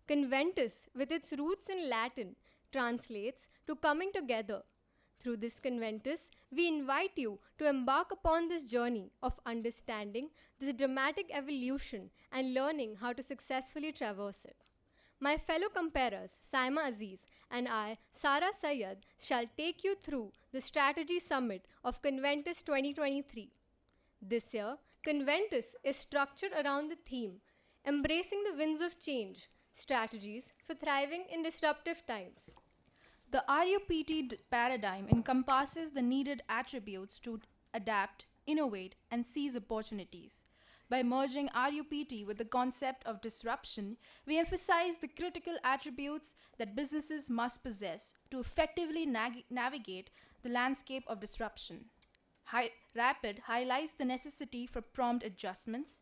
Conventus, with its roots in Latin, translates to coming together. Through this Conventus, we invite you to embark upon this journey of understanding this dramatic evolution and learning how to successfully traverse it. My fellow comparers, Saima Aziz and I, Sara Sayed, shall take you through the Strategy Summit of Conventus 2023. This year, Conventus is structured around the theme Embracing the Winds of Change Strategies for Thriving in Disruptive Times. The RUPT paradigm encompasses the needed attributes to adapt, innovate, and seize opportunities. By merging RUPT with the concept of disruption, we emphasize the critical attributes that businesses must possess to effectively navigate the landscape of disruption. Rapid highlights the necessity for prompt adjustments.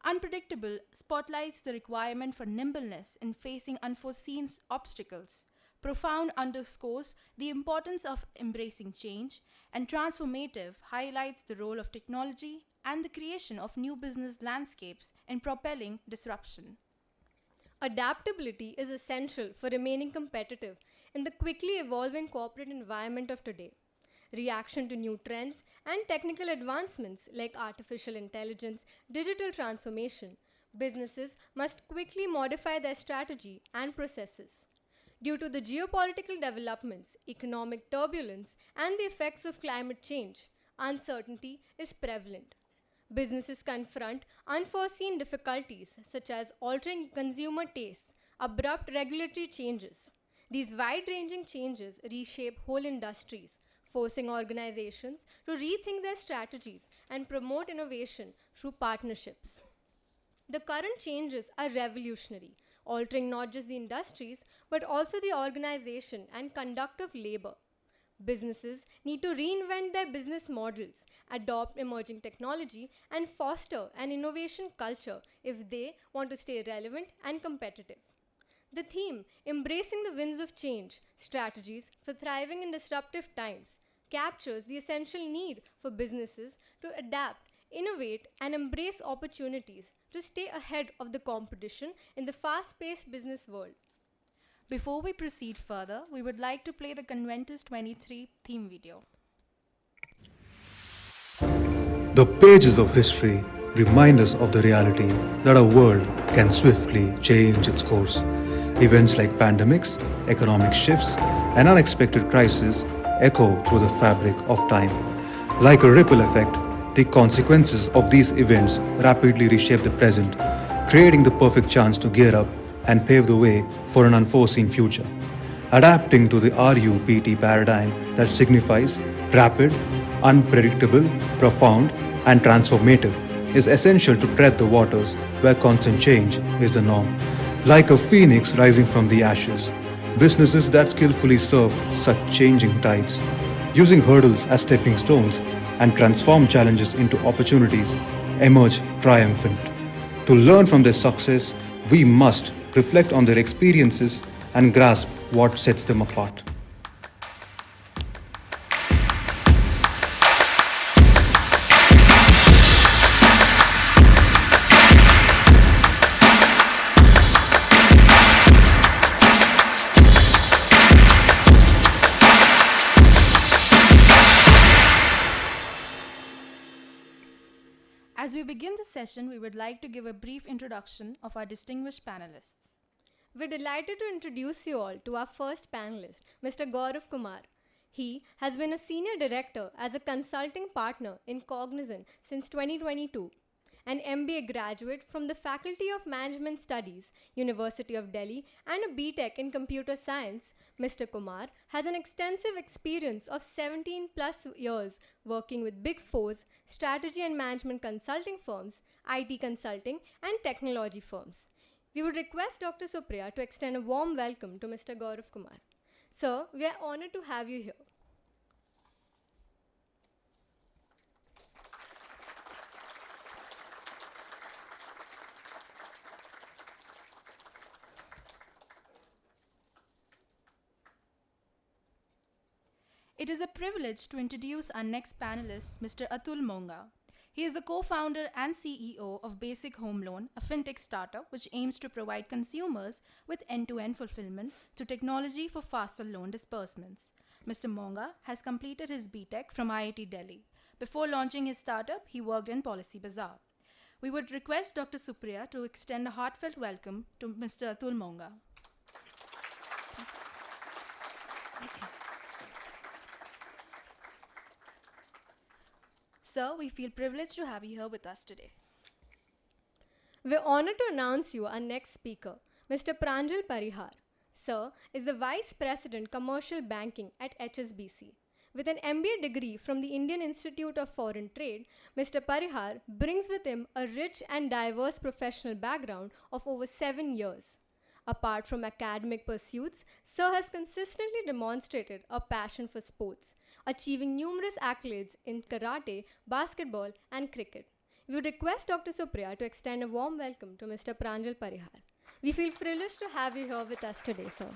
Unpredictable spotlights the requirement for nimbleness in facing unforeseen obstacles. Profound underscores the importance of embracing change, and transformative highlights the role of technology and the creation of new business landscapes in propelling disruption. Adaptability is essential for remaining competitive in the quickly evolving corporate environment of today. Reaction to new trends and technical advancements like artificial intelligence, digital transformation, businesses must quickly modify their strategy and processes. Due to the geopolitical developments, economic turbulence, and the effects of climate change, uncertainty is prevalent. Businesses confront unforeseen difficulties such as altering consumer tastes, abrupt regulatory changes. These wide-ranging changes reshape whole industries, forcing organizations to rethink their strategies and promote innovation through partnerships. The current changes are revolutionary, altering not just the industries but also the organization and conduct of labor. Businesses need to reinvent their business models, adopt emerging technology, and foster an innovation culture if they want to stay relevant and competitive. The theme, Embracing the Winds of Change Strategies for Thriving in Disruptive Times, captures the essential need for businesses to adapt, innovate, and embrace opportunities to stay ahead of the competition in the fast-paced business world. Before we proceed further, we would like to play the Conventus 23 theme video. The pages of history remind us of the reality that our world can swiftly change its course. Events like pandemics, economic shifts, and unexpected crises echo through the fabric of time. Like a ripple effect, the consequences of these events rapidly reshape the present, creating the perfect chance to gear up and pave the way for an unforeseen future. Adapting to the RUPT paradigm that signifies rapid, unpredictable, profound, and transformative is essential to tread the waters where constant change is the norm. Like a phoenix rising from the ashes, businesses that skillfully surf such changing tides, using hurdles as stepping stones and transform challenges into opportunities, emerge triumphant. To learn from their success, we must reflect on their experiences and grasp what sets them apart. As we begin the session, we would like to give a brief introduction of our distinguished panelists. We're delighted to introduce you all to our first panelist, Mr. Gaurav Kumar. He has been a senior director as a consulting partner in Cognizant since 2022, an MBA graduate from the Faculty of Management Studies, University of Delhi, and a BTech in Computer Science. Mr. Kumar has an extensive experience of 17 plus years working with Big Fours, strategy and management consulting firms, IT consulting, and technology firms. We would request Dr. Supriya to extend a warm welcome to Mr. Gaurav Kumar. Sir, we are honored to have you here. It is a privilege to introduce our next panelist, Mr. Atul Monga. He is the co-founder and CEO of Basic Home Loan, a fintech startup which aims to provide consumers with end-to-end fulfillment through technology for faster loan disbursements. Mr. Monga has completed his BTech from IIT Delhi. Before launching his startup, he worked in Policy Bazaar. We would request Dr. Supriya to extend a heartfelt welcome to Mr. Atul Monga. Sir, we feel privileged to have you here with us today. We're honored to announce you our next speaker, Mr. Pranjal Parihar. Sir is the Vice President Commercial Banking at HSBC. With an MBA degree from the Indian Institute of Foreign Trade, Mr. Parihar brings with him a rich and diverse professional background of over 7 years. Apart from academic pursuits, Sir has consistently demonstrated a passion for sports, achieving numerous accolades in karate, basketball, and cricket. We would request Dr. Supriya to extend a warm welcome to Mr. Pranjal Parihar. We feel privileged to have you here with us today, sir.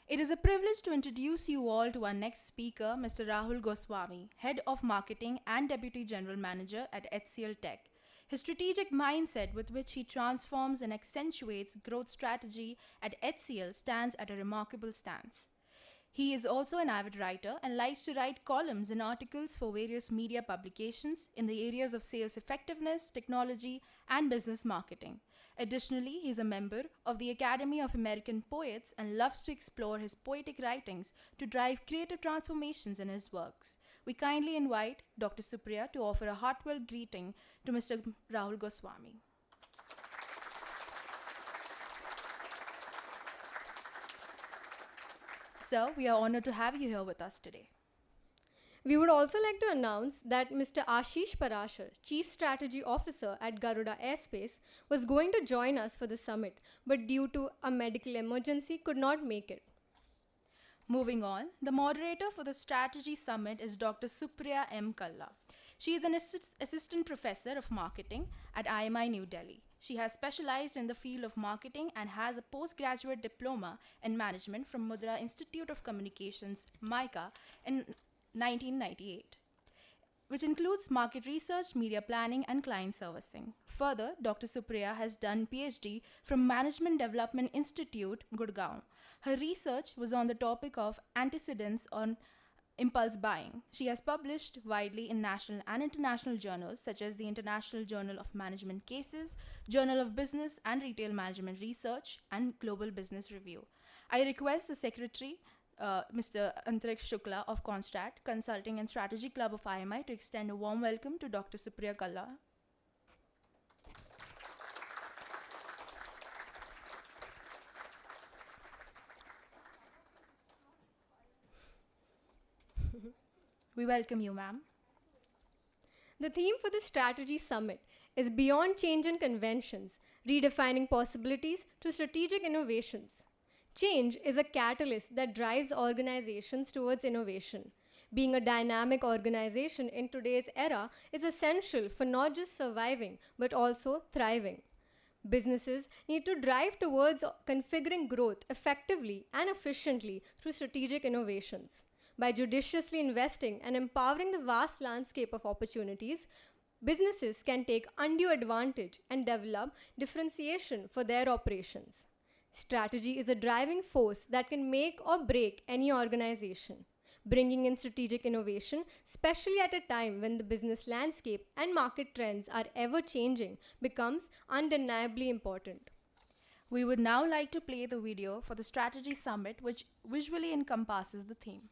It is a privilege to introduce you all to our next speaker, Mr. Rahul Goswami, Head of Marketing and Deputy General Manager at HCL Tech. His strategic mindset with which he transforms and accentuates growth strategy at HCL stands at a remarkable stance. He is also an avid writer and likes to write columns and articles for various media publications in the areas of sales effectiveness, technology, and business marketing. Additionally, he is a member of the Academy of American Poets and loves to explore his poetic writings to drive creative transformations in his works. We kindly invite Dr. Supriya to offer a heartfelt greeting to Mr. Rahul Goswami. Sir, we are honored to have you here with us today. We would also like to announce that Mr. Ashish Parashar, Chief Strategy Officer at Garuda Airspace, was going to join us for the summit, but due to a medical emergency could not make it. Moving on, the moderator for the Strategy Summit is Dr. Supriya M. Kalla. She is an assistant professor of marketing at IMI New Delhi. She has specialized in the field of marketing and has a postgraduate diploma in management from Mudra Institute of Communications, MICA, in 1998, which includes market research, media planning, and client servicing. Further, Dr. Supriya has done PhD from Management Development Institute, Gurgaon. Her research was on the topic of antecedents on impulse buying. She has published widely in national and international journals such as the International Journal of Management Cases, Journal of Business and Retail Management Research, and Global Business Review. I request the Secretary, Mr. Antariksh Shukla of Constat, Consulting and Strategy Club of IMI, to extend a warm welcome to Dr. Supriya Kalla. We welcome you, ma'am. The theme for the Strategy Summit is Beyond Change and Conventions, Redefining Possibilities to Strategic Innovations. Change is a catalyst that drives organizations towards innovation. Being a dynamic organization in today's era is essential for not just surviving, but also thriving. Businesses need to drive towards configuring growth effectively and efficiently through strategic innovations. By judiciously investing and empowering the vast landscape of opportunities, businesses can take undue advantage and develop differentiation for their operations. Strategy is a driving force that can make or break any organization. Bringing in strategic innovation, especially at a time when the business landscape and market trends are ever changing, becomes undeniably important. We would now like to play the video for the Strategy Summit, which visually encompasses the theme.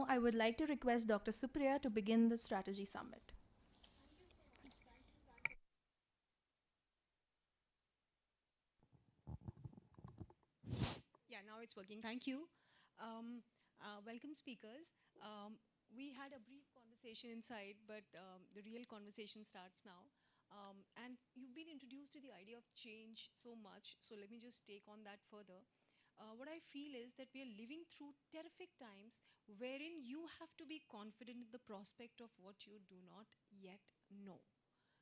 Now, I would like to request Dr. Supriya to begin the strategy summit. Yeah, now it's working. Thank you. Welcome, speakers. We had a brief conversation inside, but the real conversation starts now. And you've been introduced to the idea of change so much, so let me just take on that further. What I feel is that we are living through terrific times wherein you have to be confident in the prospect of what you do not yet know.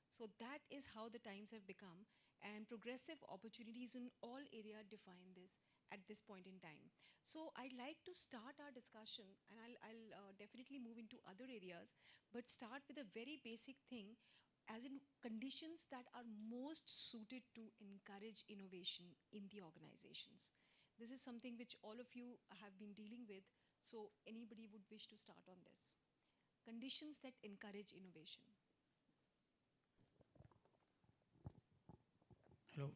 So that is how the times have become, and progressive opportunities in all areas define this at this point in time. So I'd like to start our discussion, and I'll definitely move into other areas, but start with a very basic thing, as in conditions that are most suited to encourage innovation in the organizations. This is something which all of you have been dealing with, so anybody would wish to start on this. Conditions that encourage innovation. Hello.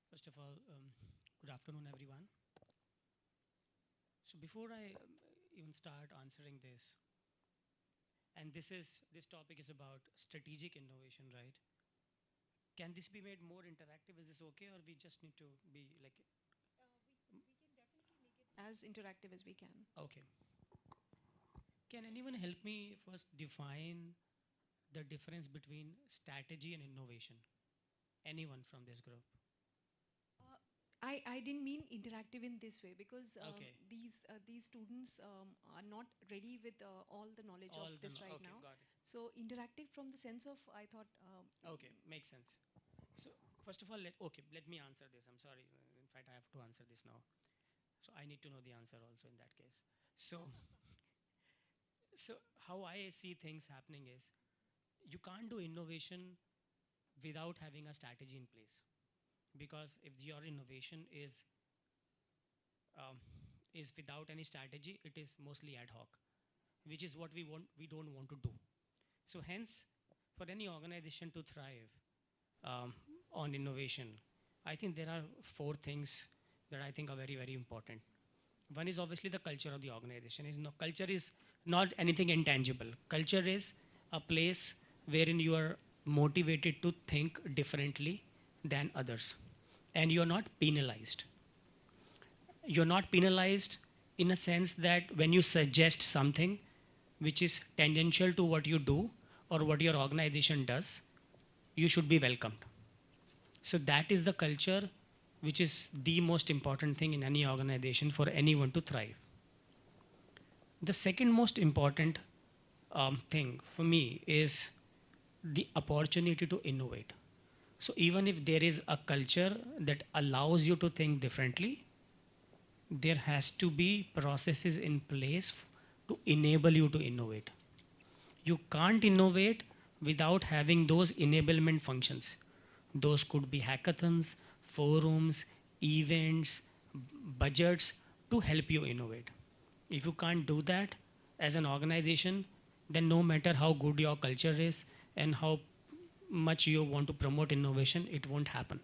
First of all, good afternoon, everyone. So before I even start answering this, and this topic is about strategic innovation, right? Can this be made more interactive? Is this okay, or we just need to be like? We can definitely make it as interactive as we can. Okay. Can anyone help me first define the difference between strategy and innovation? Anyone from this group? I didn't mean interactive in this way, because Okay. these students are not ready with all the knowledge All of this right okay, now. got it. So interactive from the sense of, I thought. Okay, makes sense. So first of all, let me answer this. I'm sorry. In fact, I have to answer this now. So I need to know the answer also in that case. So how I see things happening is, you can't do innovation without having a strategy in place. Because if your innovation is without any strategy, it is mostly ad hoc, which is what we don't want to do. So hence, for any organization to thrive on innovation, I think there are 4 things that I think are very, very important. One is obviously the culture of the organization. Culture is not anything intangible. Culture is a place wherein you are motivated to think differently than others. And you're not penalized. You're not penalized in a sense that when you suggest something which is tangential to what you do or what your organization does, you should be welcomed. So that is the culture which is the most important thing in any organization for anyone to thrive. The second most important thing for me is the opportunity to innovate. So even if there is a culture that allows you to think differently, there has to be processes in place to enable you to innovate. You can't innovate without having those enablement functions. Those could be hackathons, forums, events, budgets to help you innovate. If you can't do that as an organization, then no matter how good your culture is and how much you want to promote innovation, it won't happen.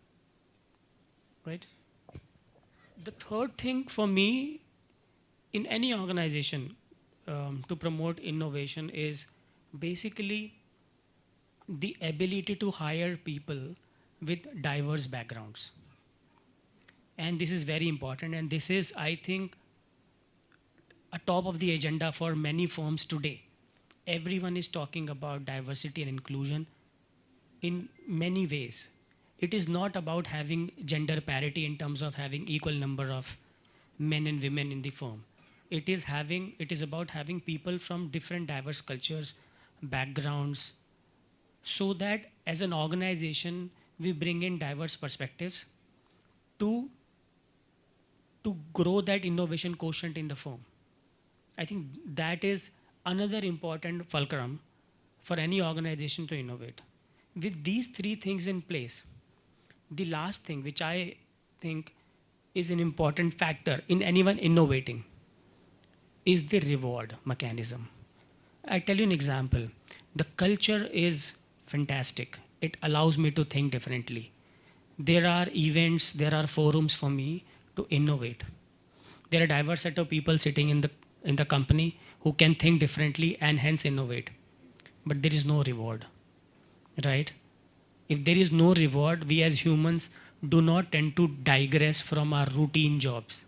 Right? The third thing for me in any organization to promote innovation is basically the ability to hire people with diverse backgrounds. And this is very important, and this is, I think, a top of the agenda for many firms today. Everyone is talking about diversity and inclusion in many ways. It is not about having gender parity in terms of having equal number of men and women in the firm. It is about having people from different diverse cultures, backgrounds, so that as an organization, we bring in diverse perspectives to grow that innovation quotient in the firm. I think that is another important fulcrum for any organization to innovate. With these 3 things in place, the last thing which I think is an important factor in anyone innovating is the reward mechanism. I tell you an example. The culture is fantastic. It allows me to think differently. There are events, there are forums for me to innovate. There are a diverse set of people sitting in the company who can think differently and hence innovate. But there is no reward, right? If there is no reward, we as humans do not tend to digress from our routine jobs,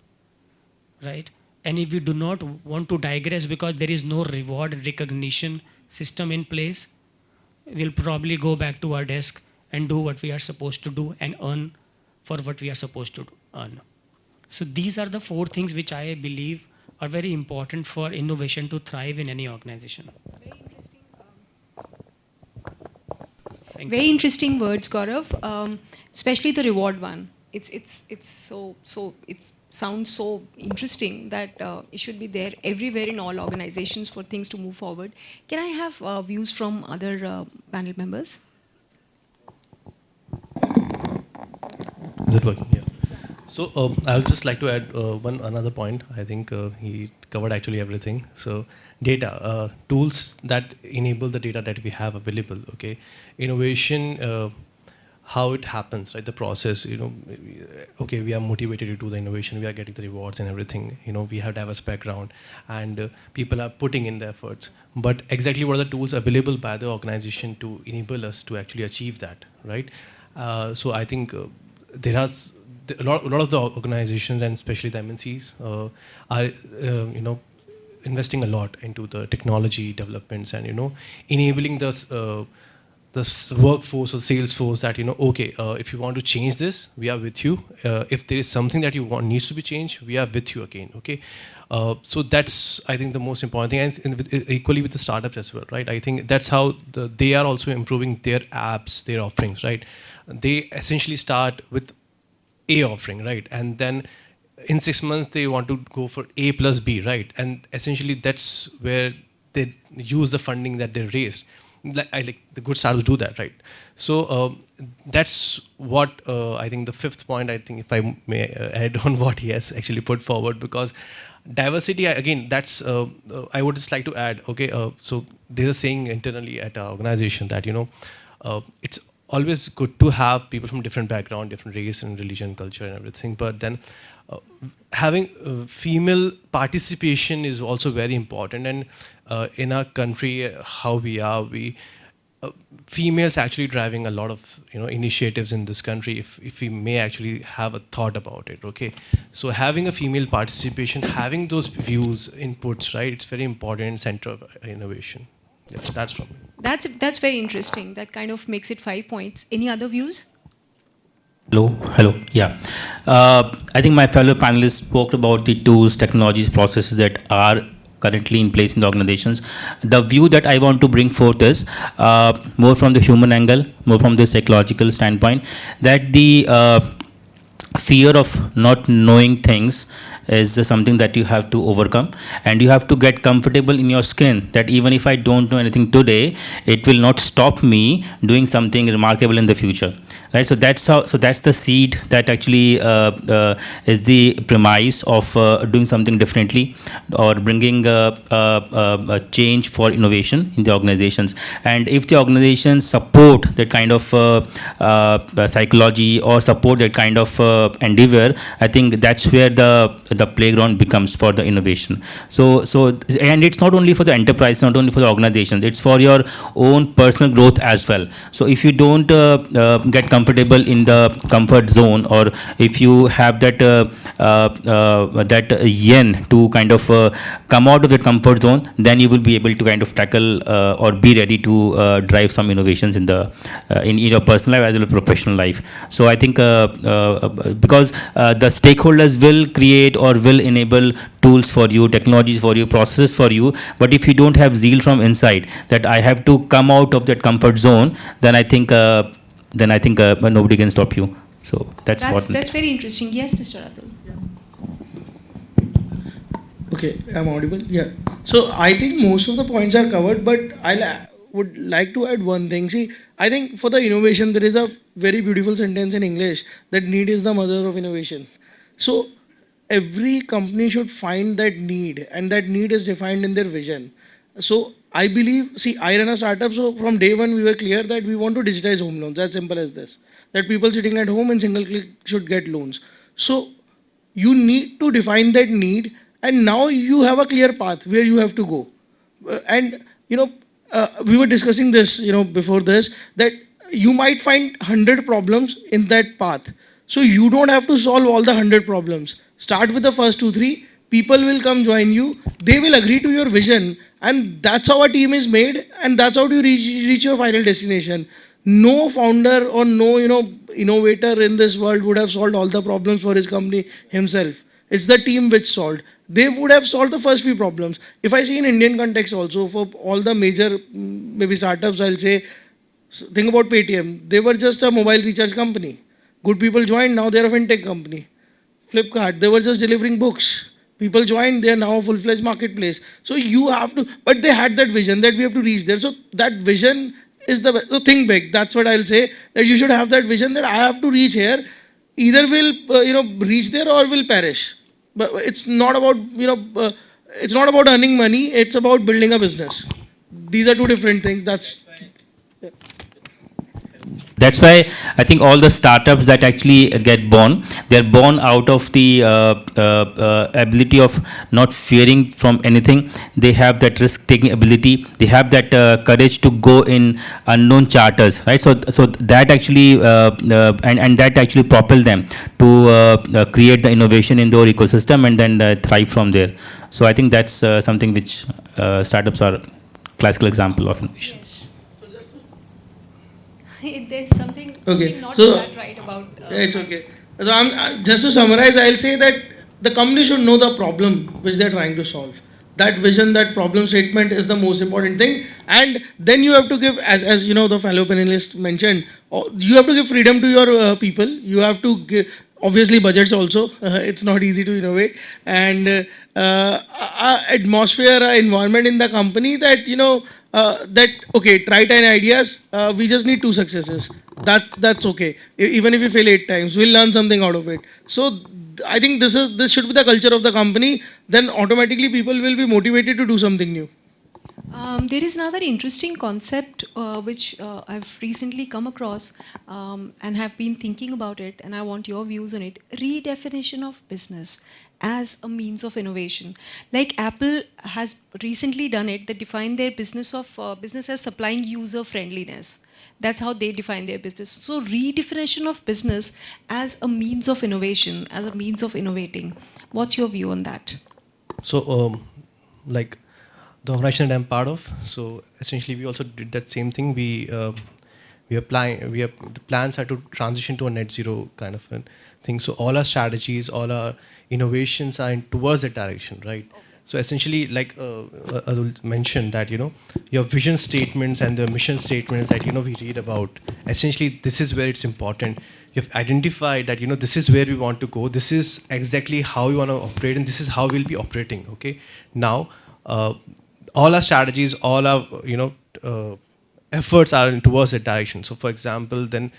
right? And if we do not want to digress because there is no reward recognition system in place, we'll probably go back to our desk and do what we are supposed to do and earn for what we are supposed to earn. So these are the 4 things which I believe are very important for innovation to thrive in any organization. Very interesting words, Gaurav. Especially the reward one. It's it sounds so interesting that it should be there everywhere in all organizations for things to move forward. Can I have views from other panel members? Is it working? Yeah. So I would just like to add another point. I think he covered actually everything. So data, tools that enable the data that we have available. Okay, innovation, how it happens, right? The process. Okay, we are motivated to do the innovation. We are getting the rewards and everything. We have diverse background, and people are putting in the efforts. But exactly what are the tools available by the organization to enable us to actually achieve that, right? So I think there has a lot of the organizations and especially the MNCs are investing a lot into the technology developments and enabling this workforce or sales force that okay, if you want to change this, we are with you. If there is something that you want needs to be changed, we are with you again. Okay, so that's I think the most important thing, and equally with the startups as well, right? I think that's how they are also improving their apps, their offerings, right? They essentially start with A offering, right? And then in 6 months, they want to go for A plus B, right? And essentially that's where they use the funding that they raised. Like the good startups do that, right? So that's what I think the 5th point, I think if I may add on what he has actually put forward, because diversity, again, that's, I would just like to add, okay, so there's a saying internally at our organization that, it's always good to have people from different background, different race and religion, culture and everything. But then having female participation is also very important. And in our country, how we are, females actually driving a lot of initiatives in this country. If we may actually have a thought about it, okay. So having a female participation, having those views, inputs, right? It's very important center of innovation. Yes, that's from me. That's very interesting. That kind of makes it 5 points. Any other views? Hello. Yeah. I think my fellow panelists spoke about the tools, technologies, processes that are currently in place in the organizations. The view that I want to bring forth is more from the human angle, more from the psychological standpoint, that the fear of not knowing things is something that you have to overcome, and you have to get comfortable in your skin that even if I don't know anything today, it will not stop me doing something remarkable in the future, right? So that's how. So that's the seed that actually is the premise of doing something differently or bringing a change for innovation in the organizations. And if the organizations support that kind of psychology or support that kind of endeavor, I think that's where the playground becomes for the innovation. So and it's not only for the enterprise, not only for the organizations, it's for your own personal growth as well. So if you don't get comfortable in the comfort zone, or if you have that yen to kind of come out of the comfort zone, then you will be able to kind of tackle or be ready to drive some innovations in the in your personal life as well as professional life. So I think because the stakeholders will create or will enable tools for you, technologies for you, processes for you, but if you don't have zeal from inside that I have to come out of that comfort zone, then I think nobody can stop you. So that's very interesting. Yes, Mr. Atul. Okay, I'm audible. Yeah. So I think most of the points are covered, but I would like to add one thing. See, I think for the innovation, there is a very beautiful sentence in English that need is the mother of innovation. So every company should find that need, and that need is defined in their vision. So I believe, see, I run a startup, so from day one we were clear that we want to digitize home loans, as simple as this. That people sitting at home in single click should get loans. So You need to define that need, and now you have a clear path where you have to go. And we were discussing this, before this, that you might find 100 problems in that path. So you don't have to solve all the 100 problems. Start with the first 2, 3. People will come join you. They will agree to your vision, and that's how a team is made, and that's how you reach your final destination. No founder or no innovator in this world would have solved all the problems for his company himself. It's the team which solved. They would have solved the first few problems. If I see in Indian context also, for all the major maybe startups, I'll say, think about Paytm. They were just a mobile recharge company. Good people joined, now they're a fintech company. Flipkart, they were just delivering books. People joined, they are now a full-fledged marketplace. So you have to, but they had that vision that we have to reach there. So that vision is so think big. That's what I'll say, that you should have that vision that I have to reach here. Either will reach there or will perish. But it's not about it's not about earning money. It's about building a business. These are two different things. That's why I think all the startups that actually get born, they're born out of the ability of not fearing from anything. They have that risk-taking ability. They have that courage to go in unknown charters, right? So that actually and that actually propel them to create the innovation in their ecosystem and then thrive from there. So I think that's something which startups are classical example of innovation. Yes. There's something not that right about... it's okay. So just to summarize, I'll say that the company should know the problem which they're trying to solve. That vision, that problem statement is the most important thing. And then you have to give, as the fellow panelist mentioned, you have to give freedom to your people. You have to give, obviously, budgets also. It's not easy to innovate. And atmosphere, environment in the company that, try 10 ideas, we just need 2 successes. That's okay. Even if we fail 8 times, we'll learn something out of it. So I think this should be the culture of the company. Then automatically people will be motivated to do something new. There is another interesting concept which I've recently come across and have been thinking about it, and I want your views on it. Redefinition of business as a means of innovation. Like Apple has recently done it. They define their business as supplying user friendliness. That's how they define their business. So redefinition of business as a means of innovation, as a means of innovating. What's your view on that? So like the organization that I'm part of, so essentially we also did that same thing. The plans are to transition to a net zero kind of a thing. So all our strategies, all our innovations are towards that direction, right? Okay. So essentially, like Adul mentioned, that your vision statements and the mission statements that we read about, essentially this is where it's important. You've identified that this is where we want to go. This is exactly how we want to operate, and this is how we'll be operating. Okay, now all our strategies, all our efforts are towards that direction. So for example, then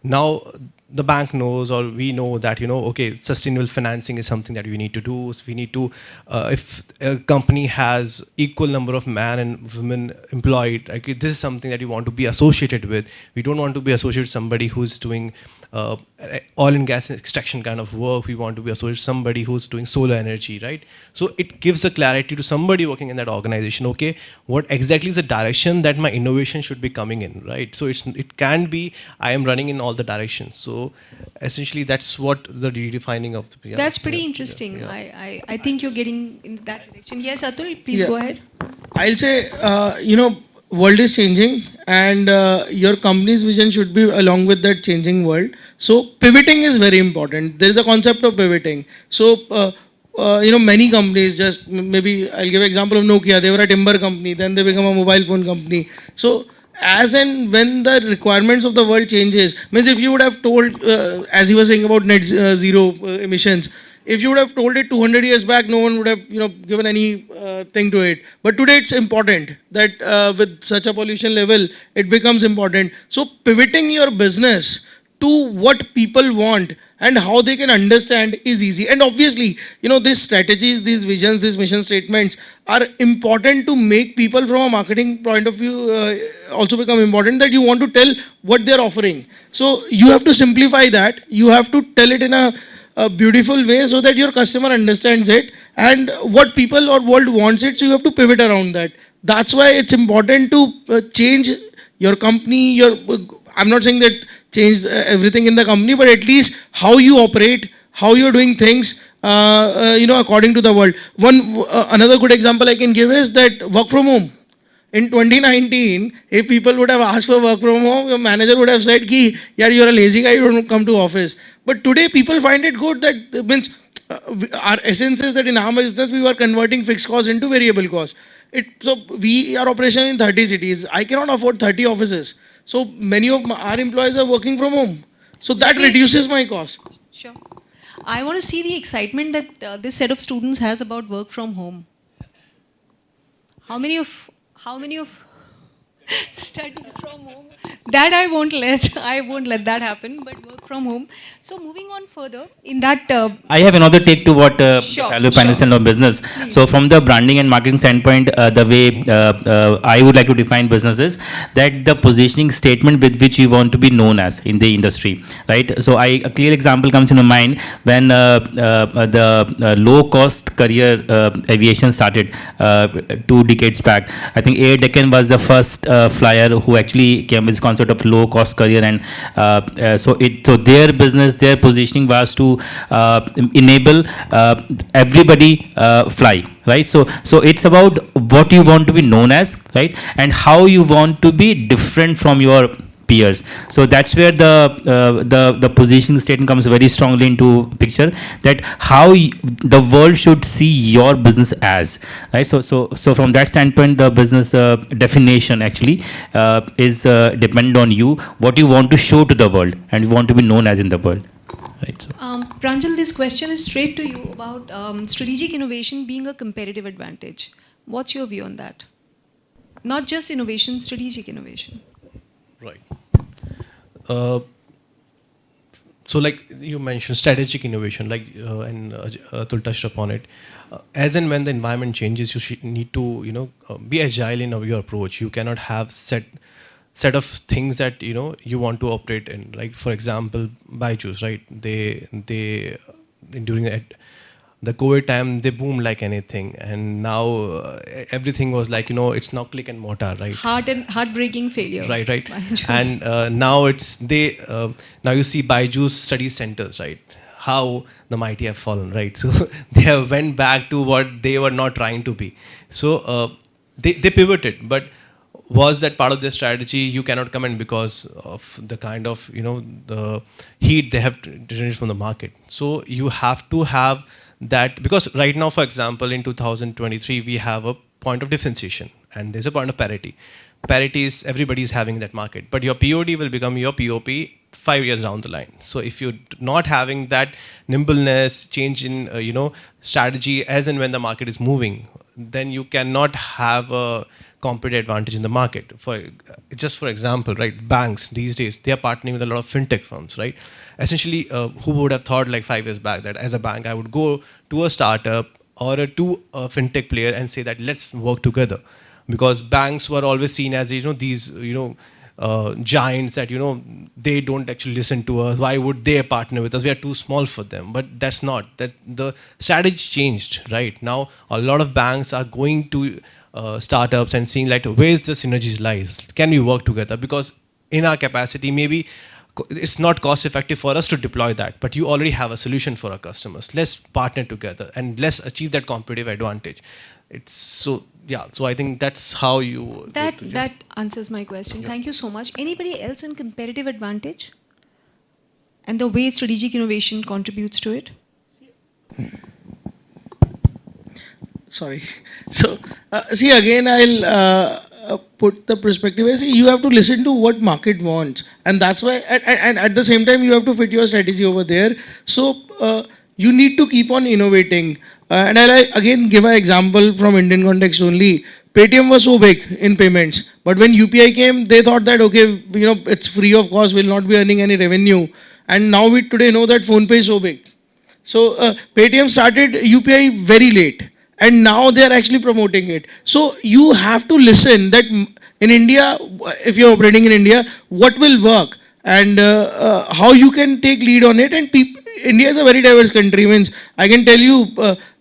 now the bank knows, or we know that okay, sustainable financing is something that we need to do. So we need to, if a company has equal number of men and women employed, okay, this is something that we want to be associated with. We don't want to be associated with somebody who's doing oil and gas extraction kind of work. We want to be associated with somebody who's doing solar energy, right? So it gives a clarity to somebody working in that organization. Okay, what exactly is the direction that my innovation should be coming in, right? So it can be I am running in all the directions. So essentially that's what the redefining of the... That's pretty interesting. Yeah. I think you're getting in that direction. Yes, Atul, please go ahead. I'll say, world is changing, and your company's vision should be along with that changing world. So pivoting is very important. There is a concept of pivoting. So many companies, just maybe I'll give an example of Nokia. They were a timber company, then they become a mobile phone company. So as and when the requirements of the world changes, means if you would have told, as he was saying about net zero emissions, if you would have told it 200 years back, no one would have given any thing to it. But today it's important that with such a pollution level, it becomes important. So pivoting your business to what people want and how they can understand is easy. And obviously, these strategies, these visions, these mission statements are important to make people from a marketing point of view also become important, that you want to tell what they're offering. So you have to simplify that. You have to tell it in a a beautiful way so that your customer understands it and what people or world wants it, so you have to pivot around that. That's why it's important to change your company, I'm not saying that change everything in the company, but at least how you operate, how you're doing things, according to the world. Another good example I can give is that work from home. In 2019, if people would have asked for work from home, your manager would have said, "Ki, yaar, you're a lazy guy, you don't come to office." But today, people find it good that means our essence is that in our business, we were converting fixed costs into variable costs. So we are operational in 30 cities. I cannot afford 30 offices. So many of our employees are working from home. So that reduces my cost. Sure. I want to see the excitement that this set of students has about work from home. How many of studying from home? That I won't let that happen, but work from home. So moving on further, in that... I have another take to what Sure, fellow panelists sure. and on business. Please. So from the branding and marketing standpoint, the way I would like to define business is that the positioning statement with which you want to be known as in the industry, right? So a clear example comes into mind when the low-cost career aviation started 2 decades back. I think Air Deccan was the first flyer who actually came with this concept of low-cost career, and so their business, their positioning was to enable everybody fly, right? So it's about what you want to be known as, right, and how you want to be different from your peers. So that's where the positioning statement comes very strongly into picture, that how the world should see your business as, right? So from that standpoint, the business definition actually is dependent on you, what you want to show to the world and you want to be known as in the world, right? So Pranjal, this question is straight to you about strategic innovation being a competitive advantage. What's your view on that? Not just innovation, strategic innovation. Right. So like you mentioned strategic innovation, like and Atul touched upon it. As and when the environment changes, you need to be agile in your approach. You cannot have set of things that you want to operate in. Like for example, Byju's, right? They during the COVID time, they boomed like anything, and now everything was like it's now click and mortar, right? Heartbreaking failure. Right. Byju's. And now now you see Byju's study centers, right? How the mighty have fallen, right? So they have went back to what they were not trying to be. So they pivoted, but was that part of their strategy? You cannot comment because of the kind of the heat they have generated from the market. So you have to have that, because right now, for example, in 2023, we have a point of differentiation and there's a point of parity. Parity is everybody is having that market, but your POD will become your POP 5 years down the line. So if you're not having that nimbleness, change in strategy as and when the market is moving, then you cannot have a competitive advantage in the market. For example, right, banks these days, they are partnering with a lot of fintech firms, right? Essentially, who would have thought like 5 years back that as a bank I would go to a startup or to a fintech player and say that let's work together, because banks were always seen as these giants that they don't actually listen to us. Why would they partner with us? We are too small for them. But that's not that. The strategy changed, right? Now a lot of banks are going to startups and seeing like where's the synergies lies. Can we work together? Because in our capacity, maybe it's not cost effective for us to deploy that, but you already have a solution for our customers. Let's partner together and let's achieve that competitive advantage. So I think that's how you... That answers my question. Yeah. Thank you so much. Anybody else on competitive advantage? And the way strategic innovation contributes to it? Sorry. So, see, again, I'll put the perspective as you have to listen to what market wants. And that's why, and at the same time, you have to fit your strategy over there. So, you need to keep on innovating. And I'll again give an example from Indian context only. Paytm was so big in payments, but when UPI came, they thought that, okay, it's free of cost, will not be earning any revenue. And now we today know that PhonePe is so big. So, Paytm started UPI very late. And now they are actually promoting it. So you have to listen that in India, if you're operating in India, what will work and how you can take lead on it. And India is a very diverse country. Means I can tell you,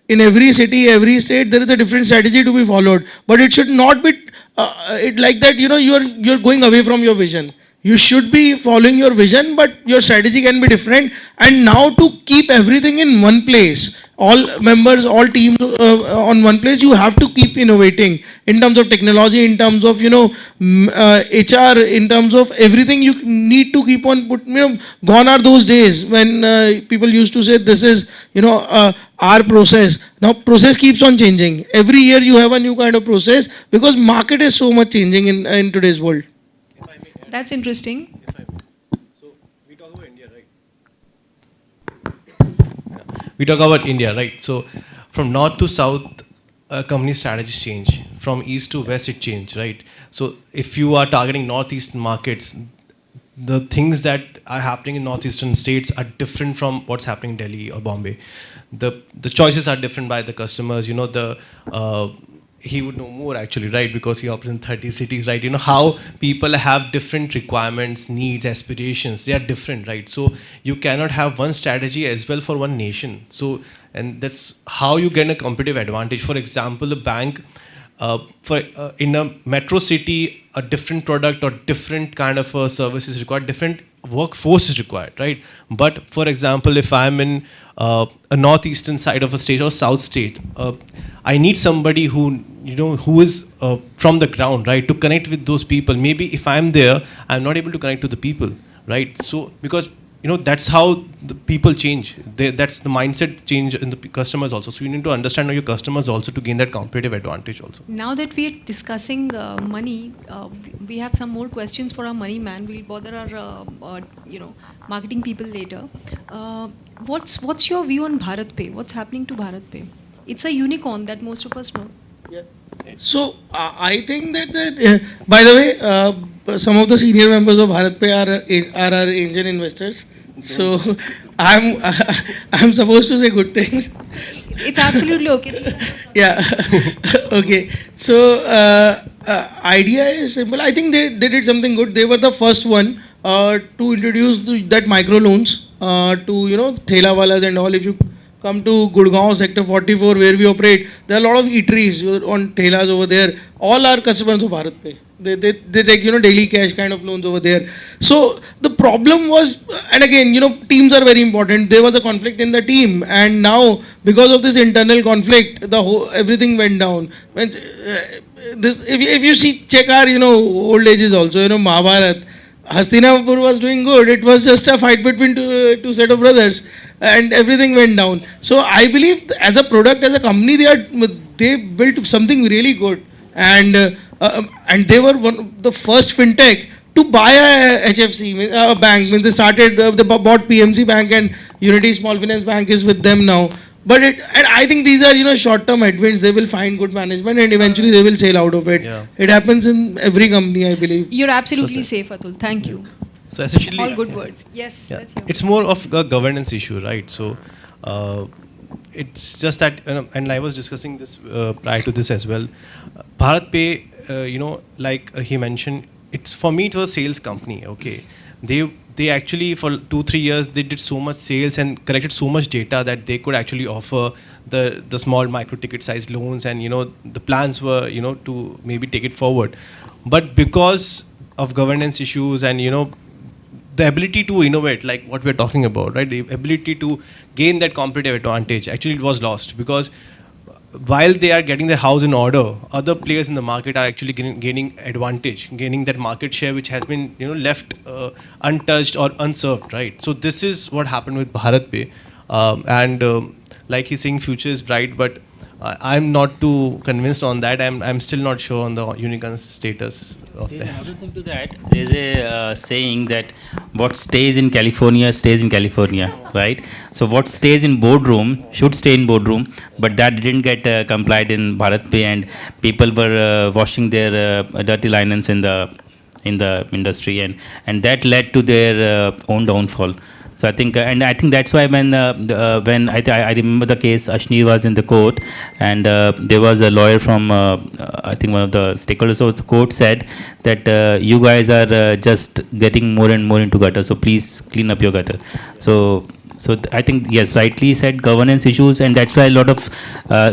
in every city, every state, there is a different strategy to be followed. But it should not be it like that. You know, you're going away from your vision. You should be following your vision, but your strategy can be different. And now to keep everything in one place, all members, all teams on one place, you have to keep innovating in terms of technology, in terms of, HR, in terms of everything. You need to keep on gone are those days when people used to say this is, our process. Now process keeps on changing. Every year you have a new kind of process because market is so much changing in today's world. That's interesting. So we talk about India, right? We talk about India, right? So from north to south, company strategies change. From east to west, it change, right? So if you are targeting northeastern markets, the things that are happening in northeastern states are different from what's happening in Delhi or Bombay. The choices are different by the customers. He would know more actually, right? Because he operates in 30 cities, right? How people have different requirements, needs, aspirations. They are different, right? So you cannot have one strategy as well for one nation. So, and that's how you get a competitive advantage. For example, a bank, in a metro city, a different product or different kind of a service is required, different workforce is required, right? But for example, if I'm in a northeastern side of a state or south state, I need somebody who is from the ground, right, to connect with those people. Maybe if I'm there, I'm not able to connect to the people, right? So because that's how the people change. That's the mindset change in the customers also. So you need to understand your customers also to gain that competitive advantage also. Now that we are discussing money, we have some more questions for our money man. We'll bother our marketing people later. What's your view on Bharat Pay? What's happening to Bharat Pay? It's a unicorn that most of us know. Yeah. So I think that by the way, some of the senior members of Bharat Pay are our angel investors. So I'm supposed to say good things. It's absolutely okay. Yeah. Okay. So idea is simple. I think they did something good. They were the first one to introduce that micro loans to thela walas and all. If you come to Gurgaon sector 44 where we operate, there are a lot of eateries on thelas over there. All our customers of Bharat Pay. They take daily cash kind of loans over there. So the problem was, and again teams are very important. There was a conflict in the team, and now because of this internal conflict, everything went down. If you check our old ages also, Mahabharat, Hastinapur was doing good. It was just a fight between two set of brothers, and everything went down. So I believe as a product, as a company, they built something really good, and they were the first fintech to buy a HFC, a bank. When they bought PMC Bank, and Unity Small Finance Bank is with them now. But and I think these are short-term headwinds. They will find good management, and eventually they will sail out of it. Yeah. It happens in every company, I believe. You're absolutely safe, Atul. Thank you. So essentially, all good words. Yes. Yeah. It's more of a governance issue, right? So it's just that, and I was discussing this prior to this as well. Bharat Pay, like he mentioned, for me it was a sales company. Okay, they actually for 2-3 years they did so much sales and collected so much data that they could actually offer the small micro ticket size loans, and the plans were to maybe take it forward. But because of governance issues and the ability to innovate, like what we're talking about, right? The ability to gain that competitive advantage, actually it was lost, because while they are getting their house in order, other players in the market are actually gaining advantage, gaining that market share which has been left untouched or unserved, right? So this is what happened with Bharat Pay, and like he's saying, future is bright, but I'm not too convinced on that. I'm still not sure on the unicorn status of that. Another thing to that, there's a saying that what stays in California stays in California, right? So what stays in boardroom should stay in boardroom, but that didn't get complied in Bharat Pay, and people were washing their dirty linens in the industry, and that led to their own downfall. So I think, and I think that's why when I remember the case, Ashni was in the court, and there was a lawyer from I think one of the stakeholders of the court said that you guys are just getting more and more into gutter, so please clean up your gutter. So So I think, yes, rightly said, governance issues, and that's why a lot of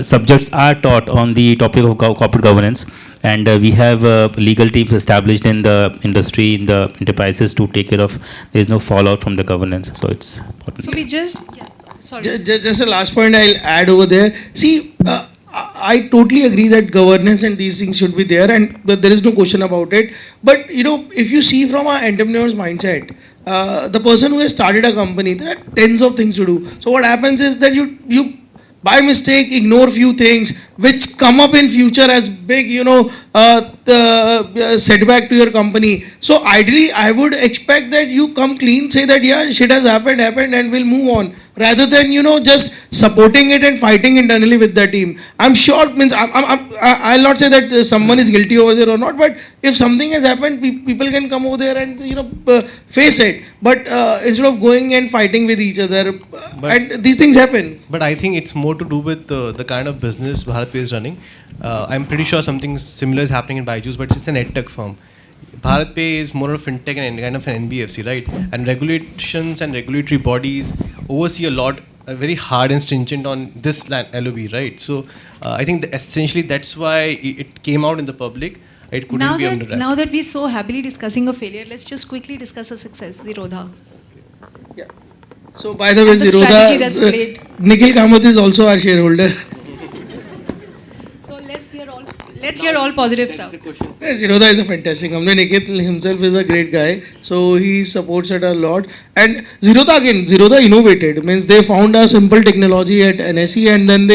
subjects are taught on the topic of corporate governance. And we have legal teams established in the industry, in the enterprises, to take care of. There is no fallout from the governance, so it's important. So we just, yeah, sorry. Just a last point I'll add over there. See, I totally agree that governance and these things should be there, and there is no question about it. But you know, if you see from an entrepreneur's mindset, the person who has started a company, there are tens of things to do. So what happens is that you by mistake ignore few things which come up in future as big, setback to your company. So ideally, I would expect that you come clean, say that yeah, shit has happened, and we'll move on, rather than just supporting it and fighting internally with the team. I'm sure, means I'll not say that someone is guilty over there or not, but if something has happened, people can come over there and face it. But instead of going and fighting with each other, and these things happen. But I think it's more to do with the kind of business BharatPe is running. I'm pretty sure something similar is happening in Byju's, but it's an edtech firm. BharatPe is more of fintech and kind of an NBFC, right? And regulations and regulatory bodies oversee a lot, very hard and stringent on this LOB, right? So I think essentially that's why it came out in the public. It couldn't be under wrap. Now that we're so happily discussing a failure, let's just quickly discuss a success, Zerodha. Yeah. So by the way, And the strategy that's Zerodha, played. Nikhil Kamath is also our shareholder. So let's hear all positive stuff. Yeah, Zerodha is a fantastic company. Nikhil himself is a great guy, so he supports it a lot. And Zerodha innovated. Means they found a simple technology at NSE, and then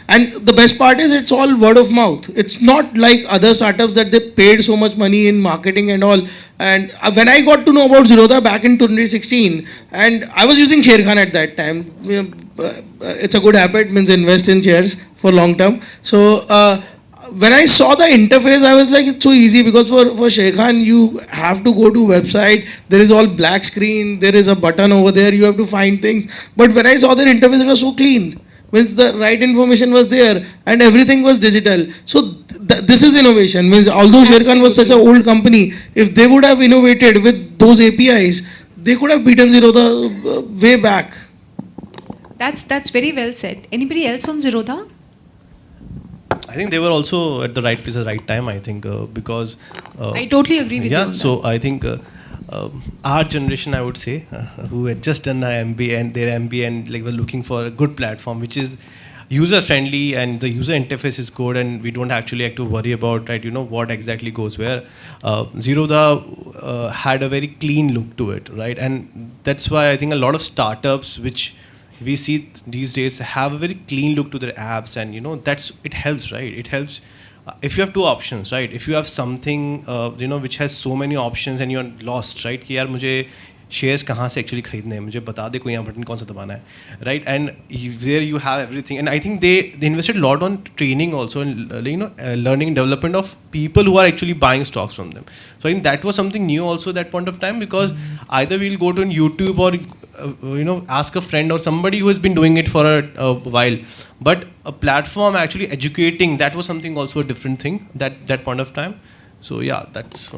and the best part is it's all word of mouth. It's not like other startups that they paid so much money in marketing and all. And when I got to know about Zerodha back in 2016, and I was using Sharekhan at that time. It's a good habit, means invest in shares for long term. So when I saw the interface, I was like, it's so easy, because for Sharekhan, you have to go to website, there is all black screen, there is a button over there, you have to find things. But when I saw their interface, it was so clean. Means the right information was there and everything was digital. So this is innovation. Means although Sharekhan was such an old company, if they would have innovated with those APIs, they could have beaten Zerodha way back. That's very well said. Anybody else on Zerodha? I think they were also at the right place at the right time, I think, because... I totally agree with you on so that. I think our generation, I would say, who had just done their MBA and like were looking for a good platform, which is user-friendly and the user interface is good, and we don't actually have to worry about, right, what exactly goes where. Zerodha had a very clean look to it, right? And that's why I think a lot of startups which we see these days have a very clean look to their apps, and it helps, right? It helps if you have two options, right? If you have something which has so many options and you're lost, right? कि यार मुझे shares कहाँ से actually खरीदने हैं, मुझे बता दे कोई यहाँ button कौन सा दबाना है, right? And there you have everything, and I think they invested a lot on training also, and learning and development of people who are actually buying stocks from them. So I think that was something new also at that point of time, because either we'll go to YouTube or ask a friend or somebody who has been doing it for a while, but a platform actually educating, that was something also a different thing that point of time. So yeah, that's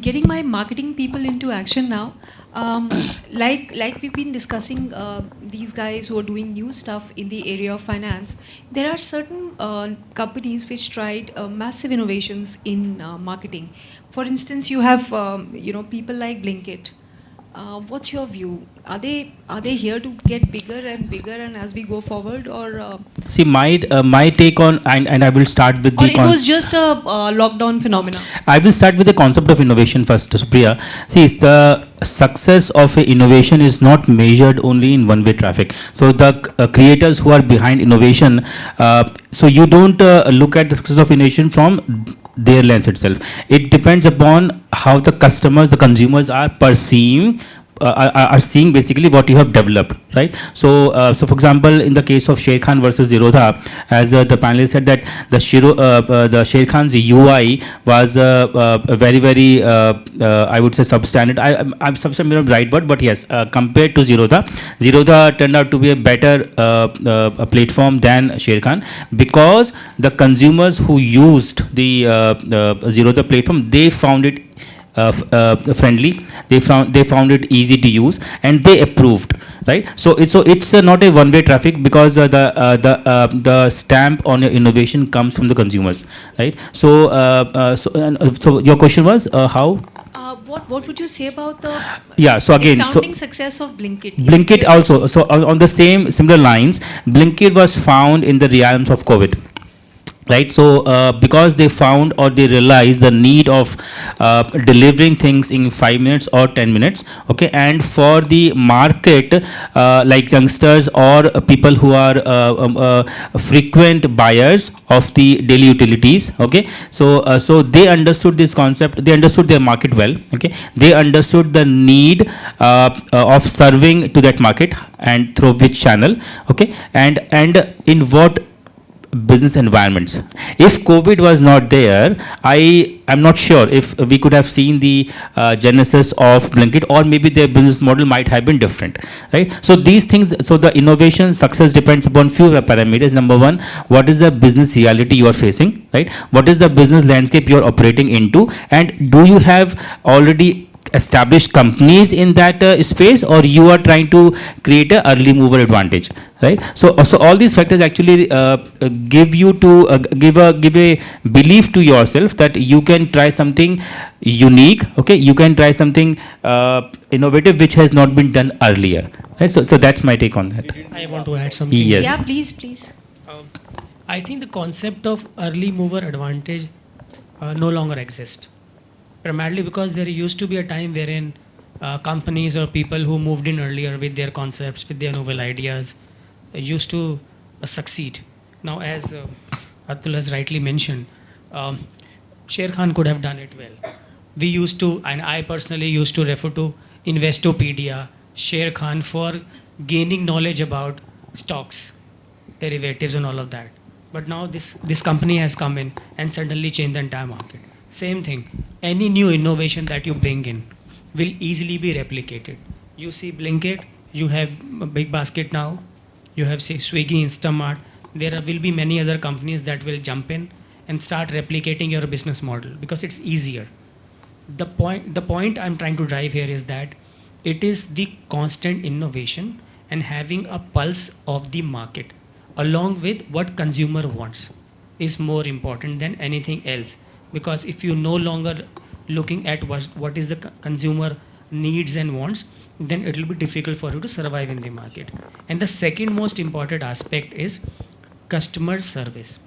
getting my marketing people into action now. Like we've been discussing, these guys who are doing new stuff in the area of finance, there are certain companies which tried massive innovations in marketing. For instance, you have people like Blinkit. What's your view? Are they here to get bigger and as we go forward, or see my take on, and I will start with or it was just a lockdown phenomena? I will start with the concept of innovation first, Supriya. See, the success of a innovation is not measured only in one-way traffic. So the creators who are behind innovation, so you don't look at the success of innovation from their lens itself. It depends upon how the customers, the consumers are perceiving, are seeing basically what you have developed, right? So for example, in the case of Sharekhan versus Zerodha, as the panelist said, that the Sharekhan's UI was very I would say substandard. I'm substandard right word, but yes, compared to Zerodha turned out to be a better platform than Sharekhan, because the consumers who used the Zerodha platform, they found it friendly. They found it easy to use, and they approved, right? So it's not a one way traffic, because the stamp on your innovation comes from the consumers, right? So your question was how. What would you say about the Yeah, so again, astounding success of Blinkit? Blinkit also, so on the same similar lines, Blinkit was found in the realms of COVID, right? So because they found, or they realized the need of delivering things in 5 minutes or 10 minutes, okay, and for the market, like youngsters or people who are frequent buyers of the daily utilities, okay, so they understood this concept, they understood their market well, okay, they understood the need of serving to that market, and through which channel, okay, and in what business environments. If COVID was not there, I'm not sure if we could have seen the genesis of Blinkit, or maybe their business model might have been different, right? So these things, so the innovation success depends upon few parameters. Number one, what is the business reality you are facing, right? What is the business landscape you are operating into, and do you have already established companies in that space, or you are trying to create a early mover advantage, right? So all these factors actually give you to give a belief to yourself that you can try something unique, okay, you can try something innovative which has not been done earlier, right? So that's my take on that. I want to add something. Yes. Yeah, please. I think the concept of early mover advantage no longer exists. Primarily because there used to be a time wherein companies or people who moved in earlier with their concepts, with their novel ideas, used to succeed. Now, as Atul has rightly mentioned, Sher Khan could have done it well. We used to, and I personally used to refer to Investopedia, Sher Khan, for gaining knowledge about stocks, derivatives, and all of that. But now this company has come in and suddenly changed the entire market. Same thing. Any new innovation that you bring in will easily be replicated. You see Blinkit, you have a big basket now, you have say Swiggy, Instamart. There will be many other companies that will jump in and start replicating your business model because it's easier. The point I'm trying to drive here is that it is the constant innovation and having a pulse of the market along with what consumer wants is more important than anything else. Because if you no longer looking at what is the consumer needs and wants, then it will be difficult for you to survive in the market. And the second most important aspect is customer service.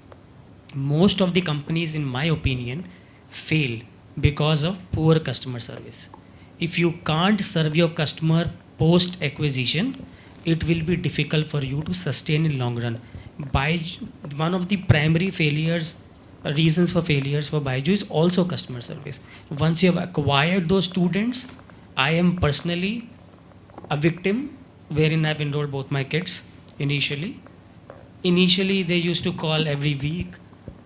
Most of the companies, in my opinion, fail because of poor customer service. If you can't serve your customer post acquisition, it will be difficult for you to sustain in long run. One of the primary reasons for failures for Baiju is also customer service. Once you have acquired those students, I am personally a victim wherein I've enrolled both my kids initially. Initially, they used to call every week.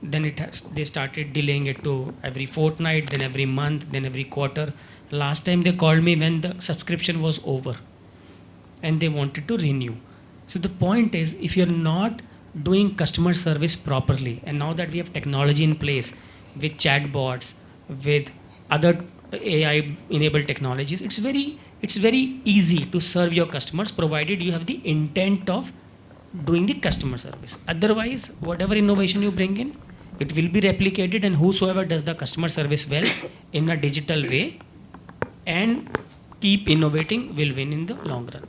Then they started delaying it to every fortnight, then every month, then every quarter. Last time they called me when the subscription was over and they wanted to renew. So the point is, if you're not doing customer service properly, and now that we have technology in place with chatbots, with other AI-enabled technologies, it's very easy to serve your customers provided you have the intent of doing the customer service. Otherwise, whatever innovation you bring in, it will be replicated, and whosoever does the customer service well in a digital way and keep innovating will win in the long run.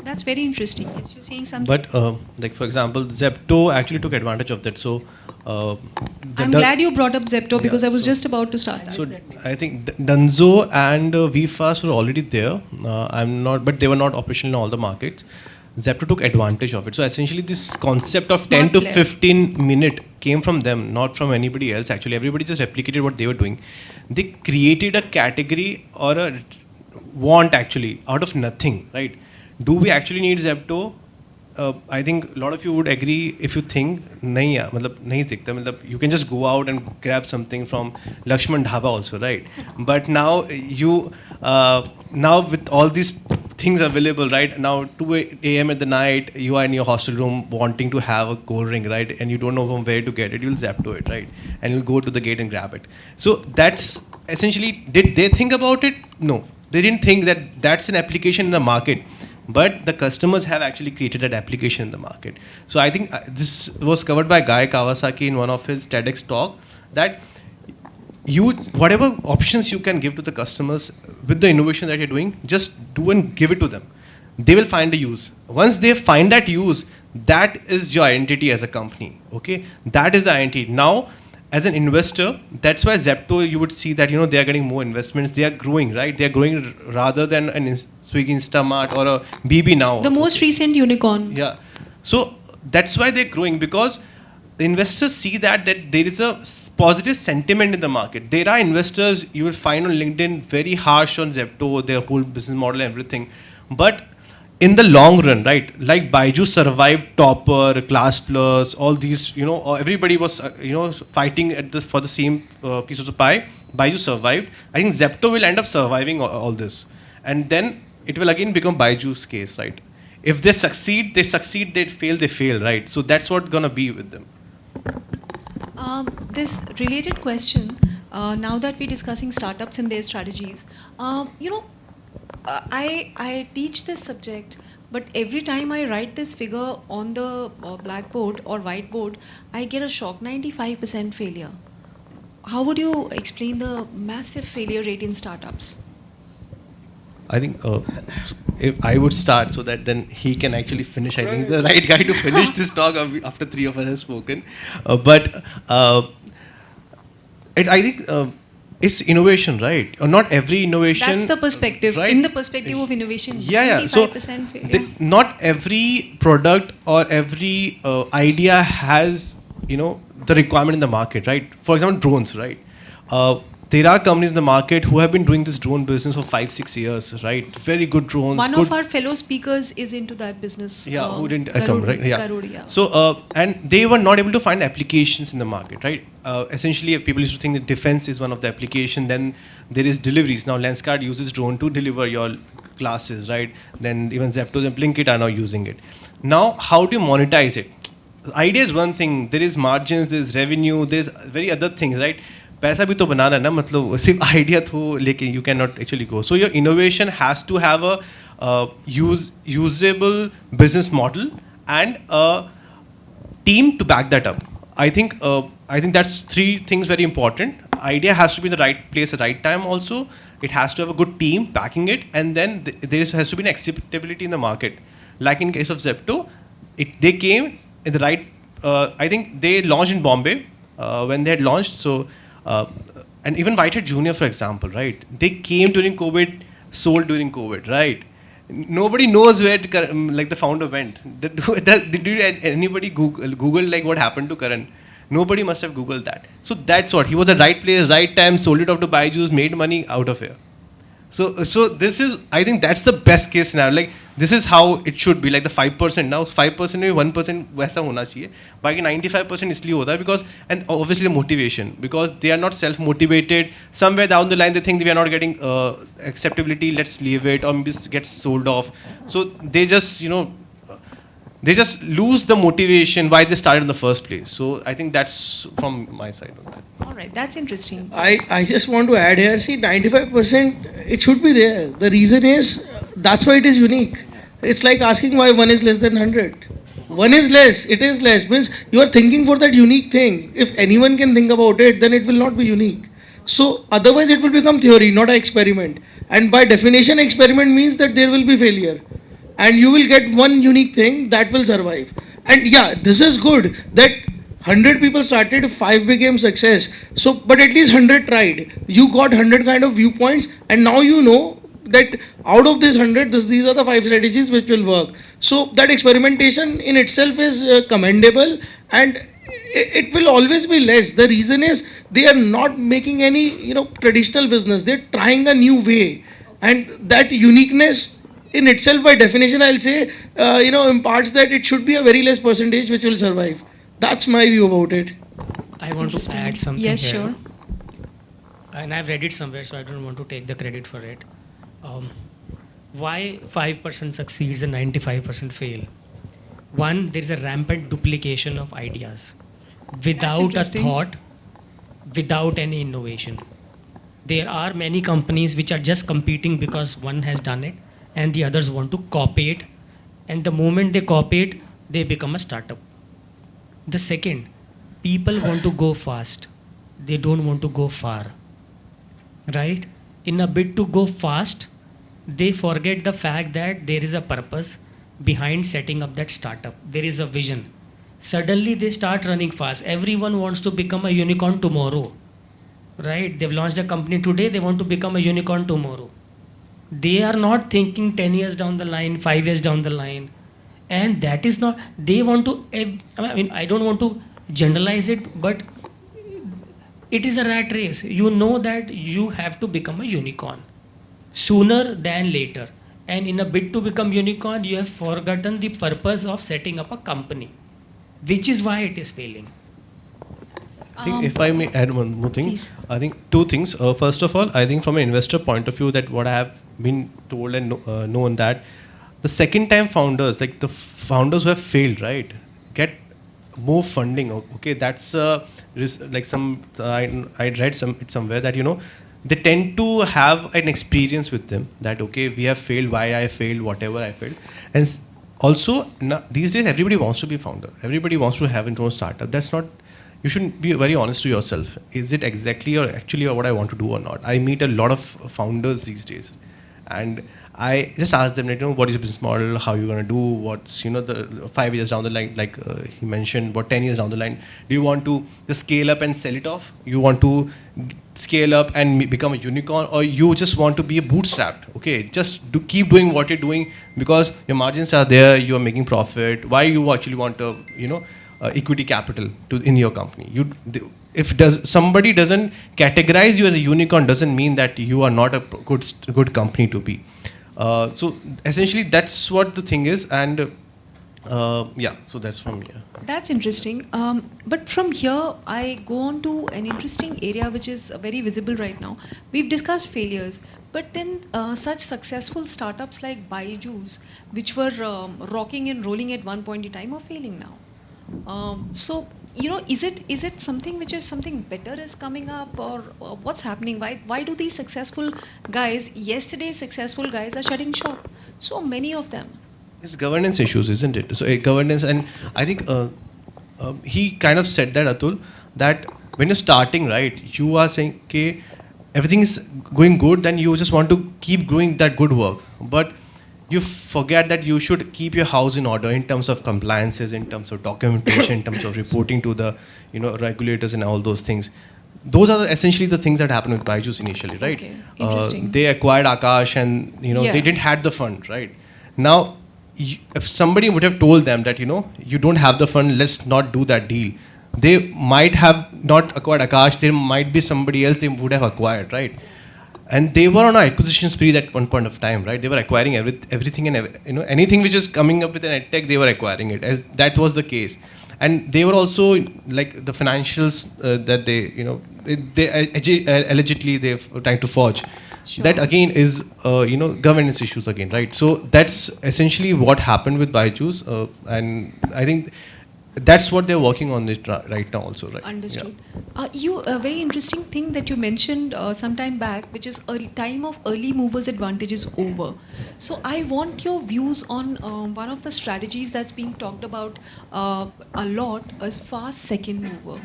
That's very interesting. Yes, you're saying something. But like for example, Zepto actually took advantage of that. So I'm glad you brought up Zepto because I was just about to start that. So I think Dunzo and VFast were already there. But they were not operational in all the markets. Zepto took advantage of it. So essentially this concept of Smart 10 to 15 minute came from them, not from anybody else. Actually, everybody just replicated what they were doing. They created a category or a want actually out of nothing, right? Do we actually need Zepto? I think a lot of you would agree if you think, nahi yaar, nahi dikhta, you can just go out and grab something from Lakshman Dhaba also, right? But now now with all these things available, right? Now, 2 a.m. at the night, you are in your hostel room wanting to have a gold ring, right? And you don't know from where to get it. You'll zap to it, right? And you'll go to the gate and grab it. So that's essentially, did they think about it? No. They didn't think that that's an application in the market. But the customers have actually created that application in the market. So I think this was covered by Guy Kawasaki in one of his TEDx talk, that you, whatever options you can give to the customers with the innovation that you're doing, just do and give it to them. They will find a use. Once they find that use, that is your identity as a company. Okay, that is the identity. Now, as an investor, that's why Zepto, you would see that they are getting more investments. They are growing, right? They are growing rather than an Swiggy, Instamart, or a BB now. The most recent unicorn. Yeah. So that's why they're growing, because the investors see that there is a positive sentiment in the market. There are investors you will find on LinkedIn very harsh on Zepto, their whole business model and everything. But in the long run, right, like Byju survived Topper, Class Plus, all these, everybody was, fighting for the same pieces of pie. Byju survived. I think Zepto will end up surviving all this. And then it will again become Byju's case, right? If they succeed, they succeed. They fail, right? So that's what's going to be with them. This related question, now that we're discussing startups and their strategies, I teach this subject, but every time I write this figure on the blackboard or whiteboard, I get a shock, 95% failure. How would you explain the massive failure rate in startups? I think if I would start so that then he can actually finish. I think the right guy to finish this talk after three of us have spoken. I think it's innovation, right? Or not every innovation. That's the perspective. Right? In the perspective of innovation, yeah. 95% So failure. not every product or every idea has the requirement in the market, right? For example, drones, right? There are companies in the market who have been doing this drone business for 5-6 years, right? Very good drones. One of our fellow speakers is into that business. Yeah, who didn't come, right? Yeah. Garud, yeah. So, and they were not able to find applications in the market, right? Essentially, people used to think that defense is one of the application. Then there is deliveries. Now, Lenskart uses drone to deliver your classes, right? Then even Zepto and Blinkit are now using it. Now, how do you monetize it? The idea is one thing. There is margins, there is revenue, there is very other things, right? पैसा भी तो बनाना है ना, मतलब सिर्फ idea तो लेके you cannot actually go. So your innovation has to have a usable business model and a team to back that up. I think that's three things very important. Idea has to be in the right place at the right time also. It has to have a good team backing it, and then there has to be an acceptability in the market. Like in case of Zepto, they came in the right. I think they launched in Bombay when they had launched. So. And even Whitehead Junior, for example, right? They came during COVID, sold during COVID, right? Nobody knows where the founder went. Did anybody Google like what happened to Karan? Nobody must have Googled that. So that's what, he was at right place, right time, sold it off to Byju's, made money out of here. So this is, I think that's the best case scenario. Like this is how it should be. Like the 5%, now 5% में 1% वैसा होना चाहिए. बाकी 95% इसलिए होता है because, and obviously the motivation, because they are not self-motivated. Somewhere down the line they think we are not getting acceptability, let's leave it, or maybe get sold off. So they just they just lose the motivation why they started in the first place. So I think that's from my side on that. All right, that's interesting. I just want to add here, see 95% it should be there. The reason is, that's why it is unique. It's like asking why 1 is less than 100. 1 is less, it is less, means you are thinking for that unique thing. If anyone can think about it, then it will not be unique. So otherwise it will become theory, not an experiment. And by definition, experiment means that there will be failure. And you will get one unique thing that will survive. And yeah, this is good that 100 people started, 5 became success. So, but at least 100 tried. You got 100 kind of viewpoints, and now you know that out of this 100, these are the 5 strategies which will work. So that experimentation in itself is commendable, and it will always be less. The reason is they are not making any traditional business. They're trying a new way, and that uniqueness in itself, by definition, I'll say, imparts that it should be a very less percentage which will survive. That's my view about it. I want to add something Yes, here. sure. And I've read it somewhere, so I don't want to take the credit for it. Why 5% succeeds and 95% fail? One, there is a rampant duplication of ideas without a interesting. thought, without any innovation. There are many companies which are just competing because one has done it and the others want to copy it. And the moment they copy it, they become a startup. The second, people want to go fast. They don't want to go far. Right? In a bid to go fast, they forget the fact that there is a purpose behind setting up that startup. There is a vision. Suddenly they start running fast. Everyone wants to become a unicorn tomorrow. Right? They've launched a company today, they want to become a unicorn tomorrow. They are not thinking 10 years down the line, 5 years down the line. And that is not, they want to, I mean, I don't want to generalize it, but it is a rat race. You know that you have to become a unicorn sooner than later. And in a bid to become unicorn, you have forgotten the purpose of setting up a company, which is why it is failing. I think if I may add one more thing, Please. I think two things. First of all, I think from an investor point of view, that what I have been told and known that the second time founders, like the founders who have failed, right, get more funding. Okay, that's like some I read somewhere that they tend to have an experience with them that okay, we have failed, why I failed, whatever I failed, and also these days everybody wants to be founder. Everybody wants to have their own startup. That's not. You should be very honest to yourself. Is it exactly or actually what I want to do or not? I meet a lot of founders these days, and I just ask them, what is your business model? How you gonna do? What's the 5 years down the line? Like he mentioned, what 10 years down the line? Do you want to just scale up and sell it off? You want to scale up and become a unicorn, or you just want to be a bootstrapped? Okay, just keep doing what you're doing because your margins are there. You are making profit. Why you actually want to equity capital in your company? If somebody doesn't categorize you as a unicorn, doesn't mean that you are not a good company to be. So essentially, that's what the thing is, and yeah. So that's from here. That's interesting. But from here, I go on to an interesting area which is very visible right now. We've discussed failures, but then such successful startups like Byju's, which were rocking and rolling at one point in time, are failing now. So, is it something which is something better is coming up, or what's happening? Why do these successful guys, yesterday's successful guys, are shutting shop? So many of them. It's governance issues, isn't it? So governance, and I think he kind of said that, Atul, that when you're starting, right, you are saying, okay, everything is going good, then you just want to keep doing that good work, but you forget that you should keep your house in order in terms of compliances, in terms of documentation, in terms of reporting to the regulators and all those things. Those are essentially the things that happened with Byju's initially, right? Okay. Interesting. They acquired Akash, and they didn't have the fund, right? Now, if somebody would have told them that you don't have the fund, let's not do that deal, they might have not acquired Akash. There might be somebody else they would have acquired, right? And they were on an acquisition spree at one point of time, right? They were acquiring everything and anything which is coming up with an edtech, they were acquiring it. As that was the case, and they were also like the financials that they allegedly they're trying to forge. Sure. That again is governance issues again, right? So that's essentially what happened with Byju's, and I think that's what they're working on this right now also, right? Understood. Yeah. A very interesting thing that you mentioned some time back, which is time of early movers advantage is over. So I want your views on one of the strategies that's being talked about a lot is fast second mover.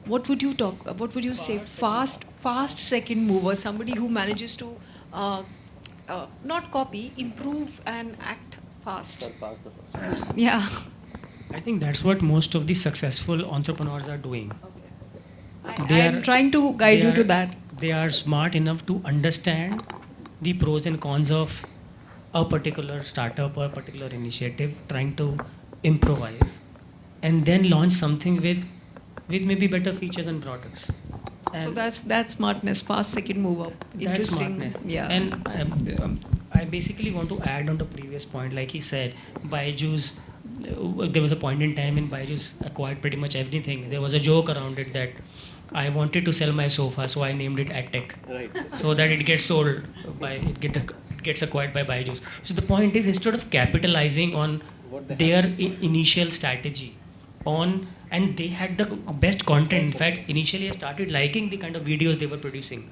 What would you say? Fast second mover, somebody who manages to not copy, improve and act fast. Yeah. I think that's what most of the successful entrepreneurs are doing. Okay. I'm trying to guide you to that. They are smart enough to understand the pros and cons of a particular startup or a particular initiative, trying to improvise, and then launch something with maybe better features and products. So that's smartness, fast second mover. Interesting. Smartness. Yeah. And I basically want to add on the previous point, like he said, Byju's. There was a point in time when Byju's acquired pretty much everything. There was a joke around it that I wanted to sell my sofa, so I named it EdTech, right? So that it gets sold it gets acquired by Byju's. So the point is, instead of capitalizing on their initial strategy and they had the best content. In fact, initially I started liking the kind of videos they were producing,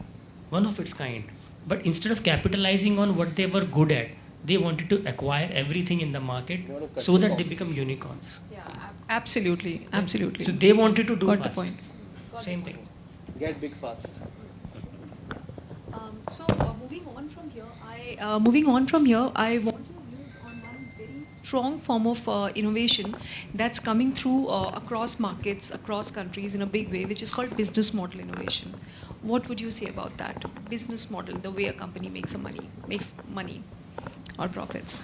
one of its kind. But instead of capitalizing on what they were good at, they wanted to acquire everything in the market so that they become unicorns. Yeah, absolutely, absolutely. So they wanted to do Got the fast. point. Same thing. Get big fast. Moving on from here, I want to use on one very strong form of innovation that's coming through across markets, across countries in a big way, which is called business model innovation. What would you say about that? Business model, the way a company makes money or profits.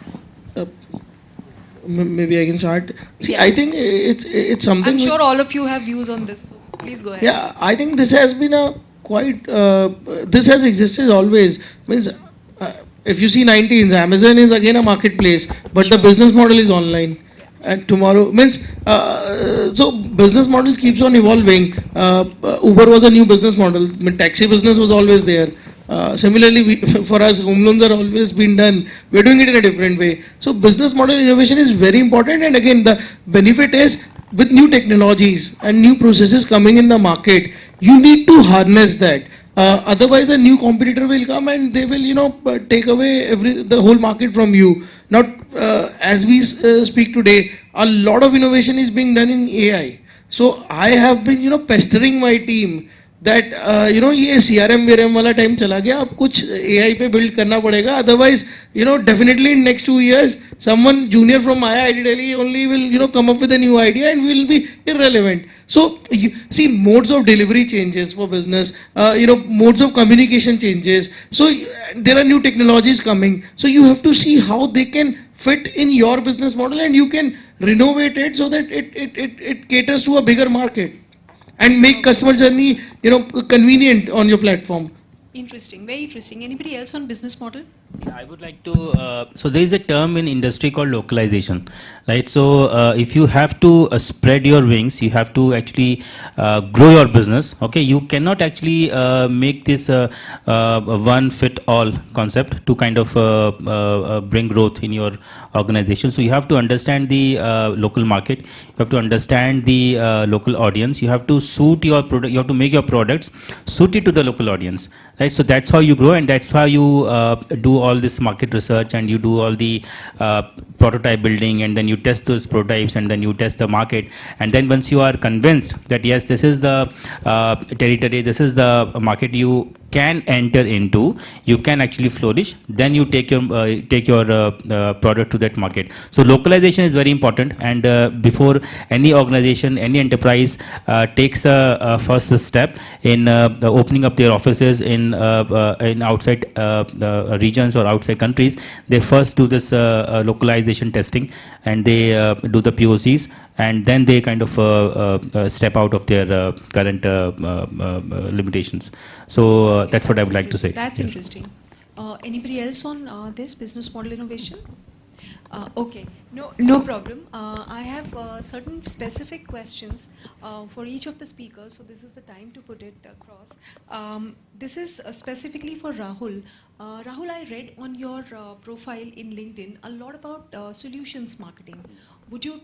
Maybe I can start. See, Yeah. I think it's something. I'm sure all of you have views on this, so please go ahead. Yeah, I think this has been a quite. This has existed always. Means, if you see 19s, Amazon is again a marketplace, but the business model is online. And tomorrow means so business models keeps on evolving. Uber was a new business model. I mean, taxi business was always there. Similarly, for us, home loans are always been done. We're doing it in a different way. So business model innovation is very important. And again, the benefit is with new technologies and new processes coming in the market, you need to harness that. Otherwise, a new competitor will come and they will, take away the whole market from you. Not as we speak today, a lot of innovation is being done in AI. So I have been, pestering my team that ये CRM VRM वाला time चला गया, अब कुछ AI पे build करना पड़ेगा. Otherwise, definitely in next 2 years, someone junior from IIT Delhi only will come up with a new idea and will be irrelevant. So you see, modes of delivery changes for business, modes of communication changes. So there are new technologies coming. So you have to see how they can fit in your business model and you can renovate it so that it caters to a bigger market and make customer journey, convenient on your platform. Interesting, very interesting. Anybody else on business model? Yeah, I would like to. So there is a term in industry called localization, right? So if you have to spread your wings, you have to actually grow your business. Okay, you cannot actually make this one fit all concept to kind of bring growth in your organization. So you have to understand the local market. You have to understand the local audience. You have to suit your product. You have to make your products suited to the local audience. Right, so that's how you grow, and that's how you do all this market research, and you do all the prototype building, and then you test those prototypes, and then you test the market, and then once you are convinced that yes, this is the territory, this is the market you can enter into, you can actually flourish, then you take your product to that market. So localization is very important, and before any organization, any enterprise takes a first step in opening up their offices in outside regions or outside countries, they first do this localization testing, and they do the POCs, and then they kind of step out of their current limitations. So that's what I would like to say. That's interesting. Anybody else on this business model innovation? Okay, no problem. I have certain specific questions for each of the speakers, so this is the time to put it across. This is specifically for Rahul. Rahul, I read on your profile in LinkedIn a lot about solutions marketing. Would you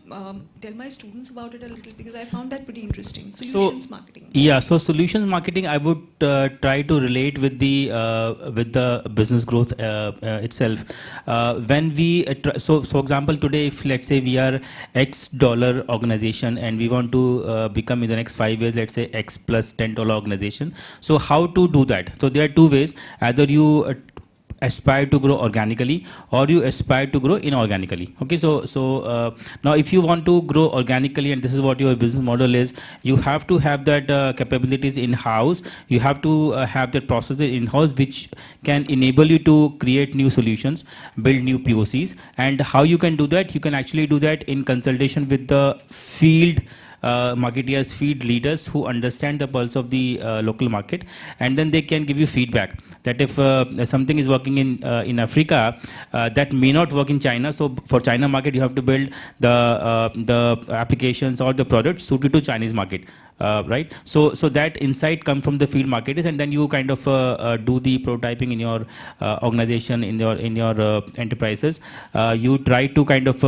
tell my students about it a little, because I found that pretty interesting. Solutions marketing. Yeah, so solutions marketing, I would try to relate with the business growth itself. When we so for example, today, if let's say we are X dollar organization and we want to become in the next 5 years, let's say X plus $10 organization. So how to do that? So there are two ways. Either you aspire to grow organically, or you aspire to grow inorganically. Okay, so now if you want to grow organically, and this is what your business model is, you have to have that capabilities in house. You have to have that processes in house which can enable you to create new solutions, build new POCs. And how you can do that? You can actually do that in consultation with the field marketeers, field leaders who understand the pulse of the local market, and then they can give you feedback that if something is working in Africa, that may not work in China. So for China market, you have to build the applications or the products suited to Chinese market. right? So that insight comes from the field marketers, and then you kind of do the prototyping in your organization, in your enterprises. You try to kind of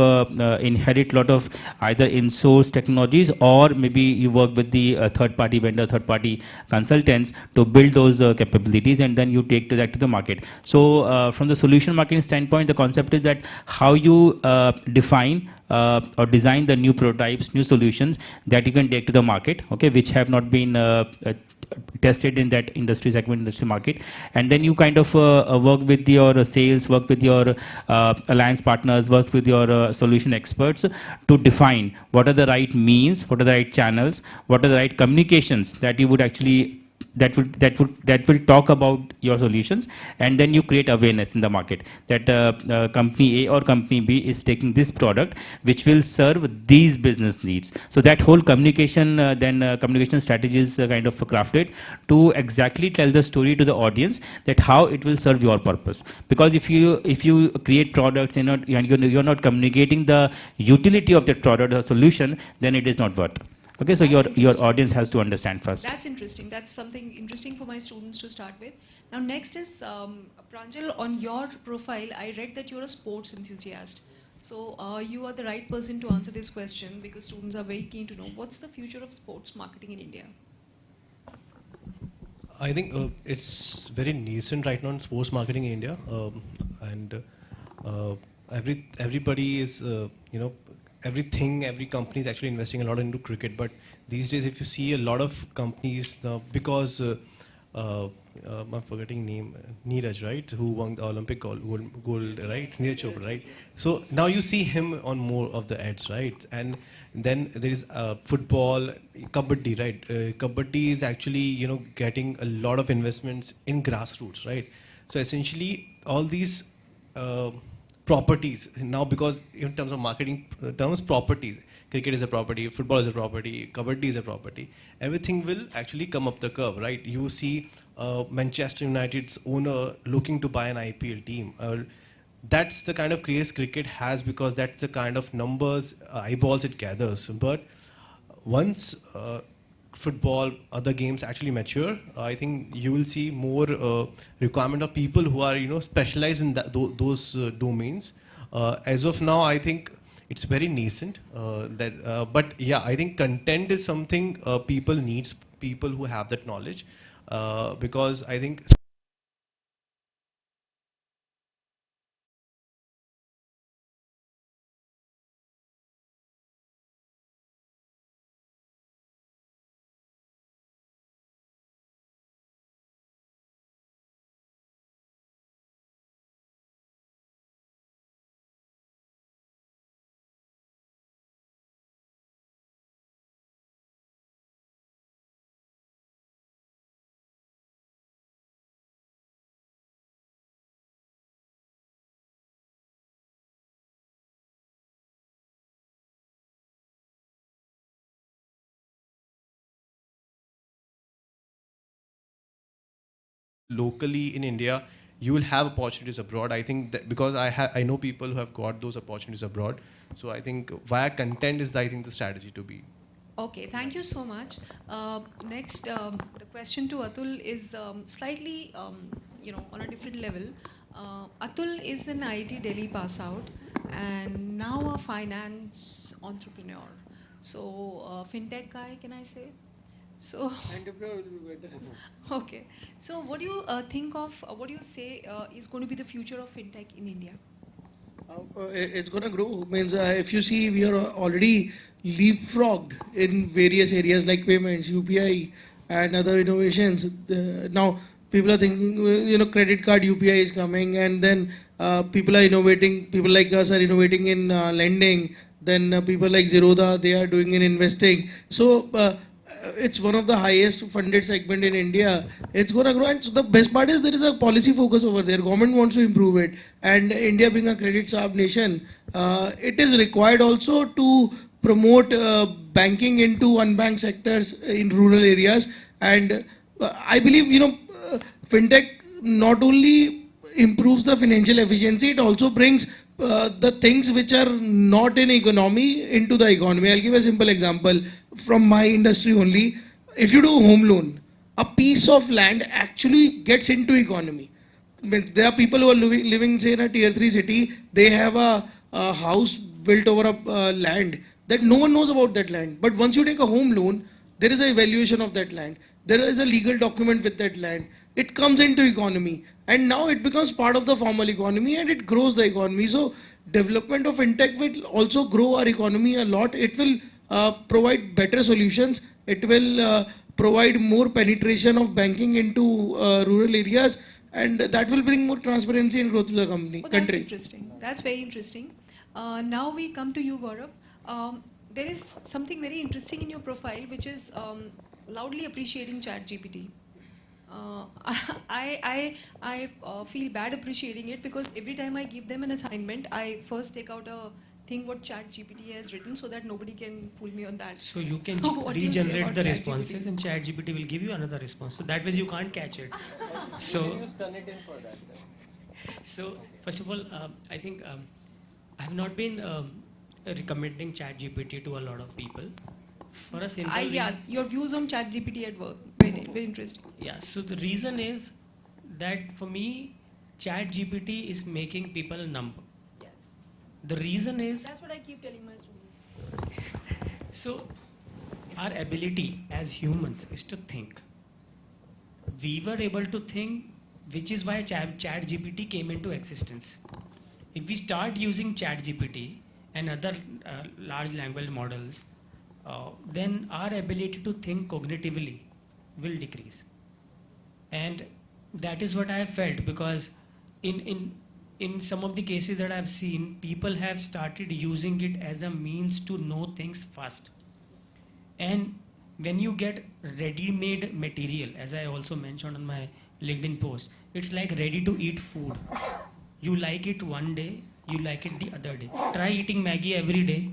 inherit a lot of either in-source technologies, or maybe you work with the third-party vendor, third-party consultants to build those capabilities, and then you take that to the market. So from the solution marketing standpoint, the concept is that how you define or design the new prototypes, new solutions that you can take to the market, okay, which have not been tested in that industry segment, industry market, and then you kind of work with your sales, work with your alliance partners, work with your solution experts to define what are the right means, what are the right channels, what are the right communications that you would actually that will talk about your solutions, and then you create awareness in the market that company A or company B is taking this product which will serve these business needs. So that whole communication communication strategy is kind of crafted to exactly tell the story to the audience that how it will serve your purpose. Because if you create products and you're not communicating the utility of that product or solution, then it is not worth. Okay, so your audience has to understand first. That's interesting. That's something interesting for my students to start with. Now next is, Pranjal, on your profile, I read that you're a sports enthusiast. So you are the right person to answer this question, because students are very keen to know what's the future of sports marketing in India? I think it's very nascent right now in sports marketing in India, and everybody is, every company is actually investing a lot into cricket. But these days, if you see a lot of companies, because I'm forgetting name, Neeraj, right, who won the Olympic gold, right, Neeraj Chopra, right. So now you see him on more of the ads, right, and then there is football, kabaddi, right. Kabaddi is actually getting a lot of investments in grassroots, right. So essentially, all these properties now, because in terms of marketing terms, properties, cricket is a property, football is a property, kabaddi is a property, everything will actually come up the curve, right? You see Manchester United's owner looking to buy an IPL team. That's the kind of craze cricket has, because that's the kind of numbers, eyeballs it gathers. But once football, other games actually mature, I think you will see more requirement of people who are specialized in those domains. As of now, I think it's very nascent. But yeah, I think content is something people needs, people who have that knowledge, because I think locally in India, you will have opportunities abroad. I think that because I know people who have got those opportunities abroad. So I think via content is, I think, the strategy to be. Okay, thank you so much. Next, the question to Atul is slightly, on a different level. Atul is an IIT Delhi pass out and now a finance entrepreneur. So, fintech guy, can I say? So, Entrepreneur will be better. okay. So, what do you think of, what do you say is going to be the future of fintech in India? It's going to grow. Means if you see, we are already leapfrogged in various areas like payments, UPI, and other innovations. Now people are thinking, credit card UPI is coming, and then people are innovating. People like us are innovating in lending. Then people like Zerodha, they are doing in investing. So it's one of the highest funded segment in India. It's going to grow, and so the best part is there is a policy focus over there. Government wants to improve it, and India being a credit-starved nation, it is required also to promote banking into unbanked sectors in rural areas. And I believe fintech not only improves the financial efficiency, it also brings the things which are not in economy into the economy. I'll give a simple example. from my industry only, if you do a home loan, a piece of land actually gets into economy. There are people who are living say in a tier 3 city, they have a house built over a land that no one knows about that land. But once you take a home loan, there is a evaluation of that land. There is a legal document with that land. It comes into economy, and now it becomes part of the formal economy, and it grows the economy. So development of fintech will also grow our economy a lot. It will provide better solutions. It will provide more penetration of banking into rural areas, and that will bring more transparency and growth to the Oh, that's country. interesting. That's very interesting. Now we come to you, Gaurav. There is something very interesting in your profile, which is loudly appreciating ChatGPT. I feel bad appreciating it because every time I give them an assignment, I first take out a thing what ChatGPT has written so that nobody can fool me on that. So you can What do you say regenerate about the ChatGPT? responses, and ChatGPT will give you another response. So that way you can't catch it. So, so first of all, I think I have not been recommending ChatGPT to a lot of people. For a simple Yeah, reason. your views on ChatGPT at work, very interesting. Yeah, so the reason is that for me, ChatGPT is making people numb. Yes. The reason is, That's what I keep telling my students. so our ability as humans is to think. We were able to think, which is why ChatGPT came into existence. If we start using ChatGPT and other large language models, then our ability to think cognitively will decrease. And that is what I have felt, because in some of the cases that I have seen, people have started using it as a means to know things fast. And when you get ready-made material, as I also mentioned on my LinkedIn post, it's like ready-to-eat food. You like it one day, you like it the other day. Try eating Maggie every day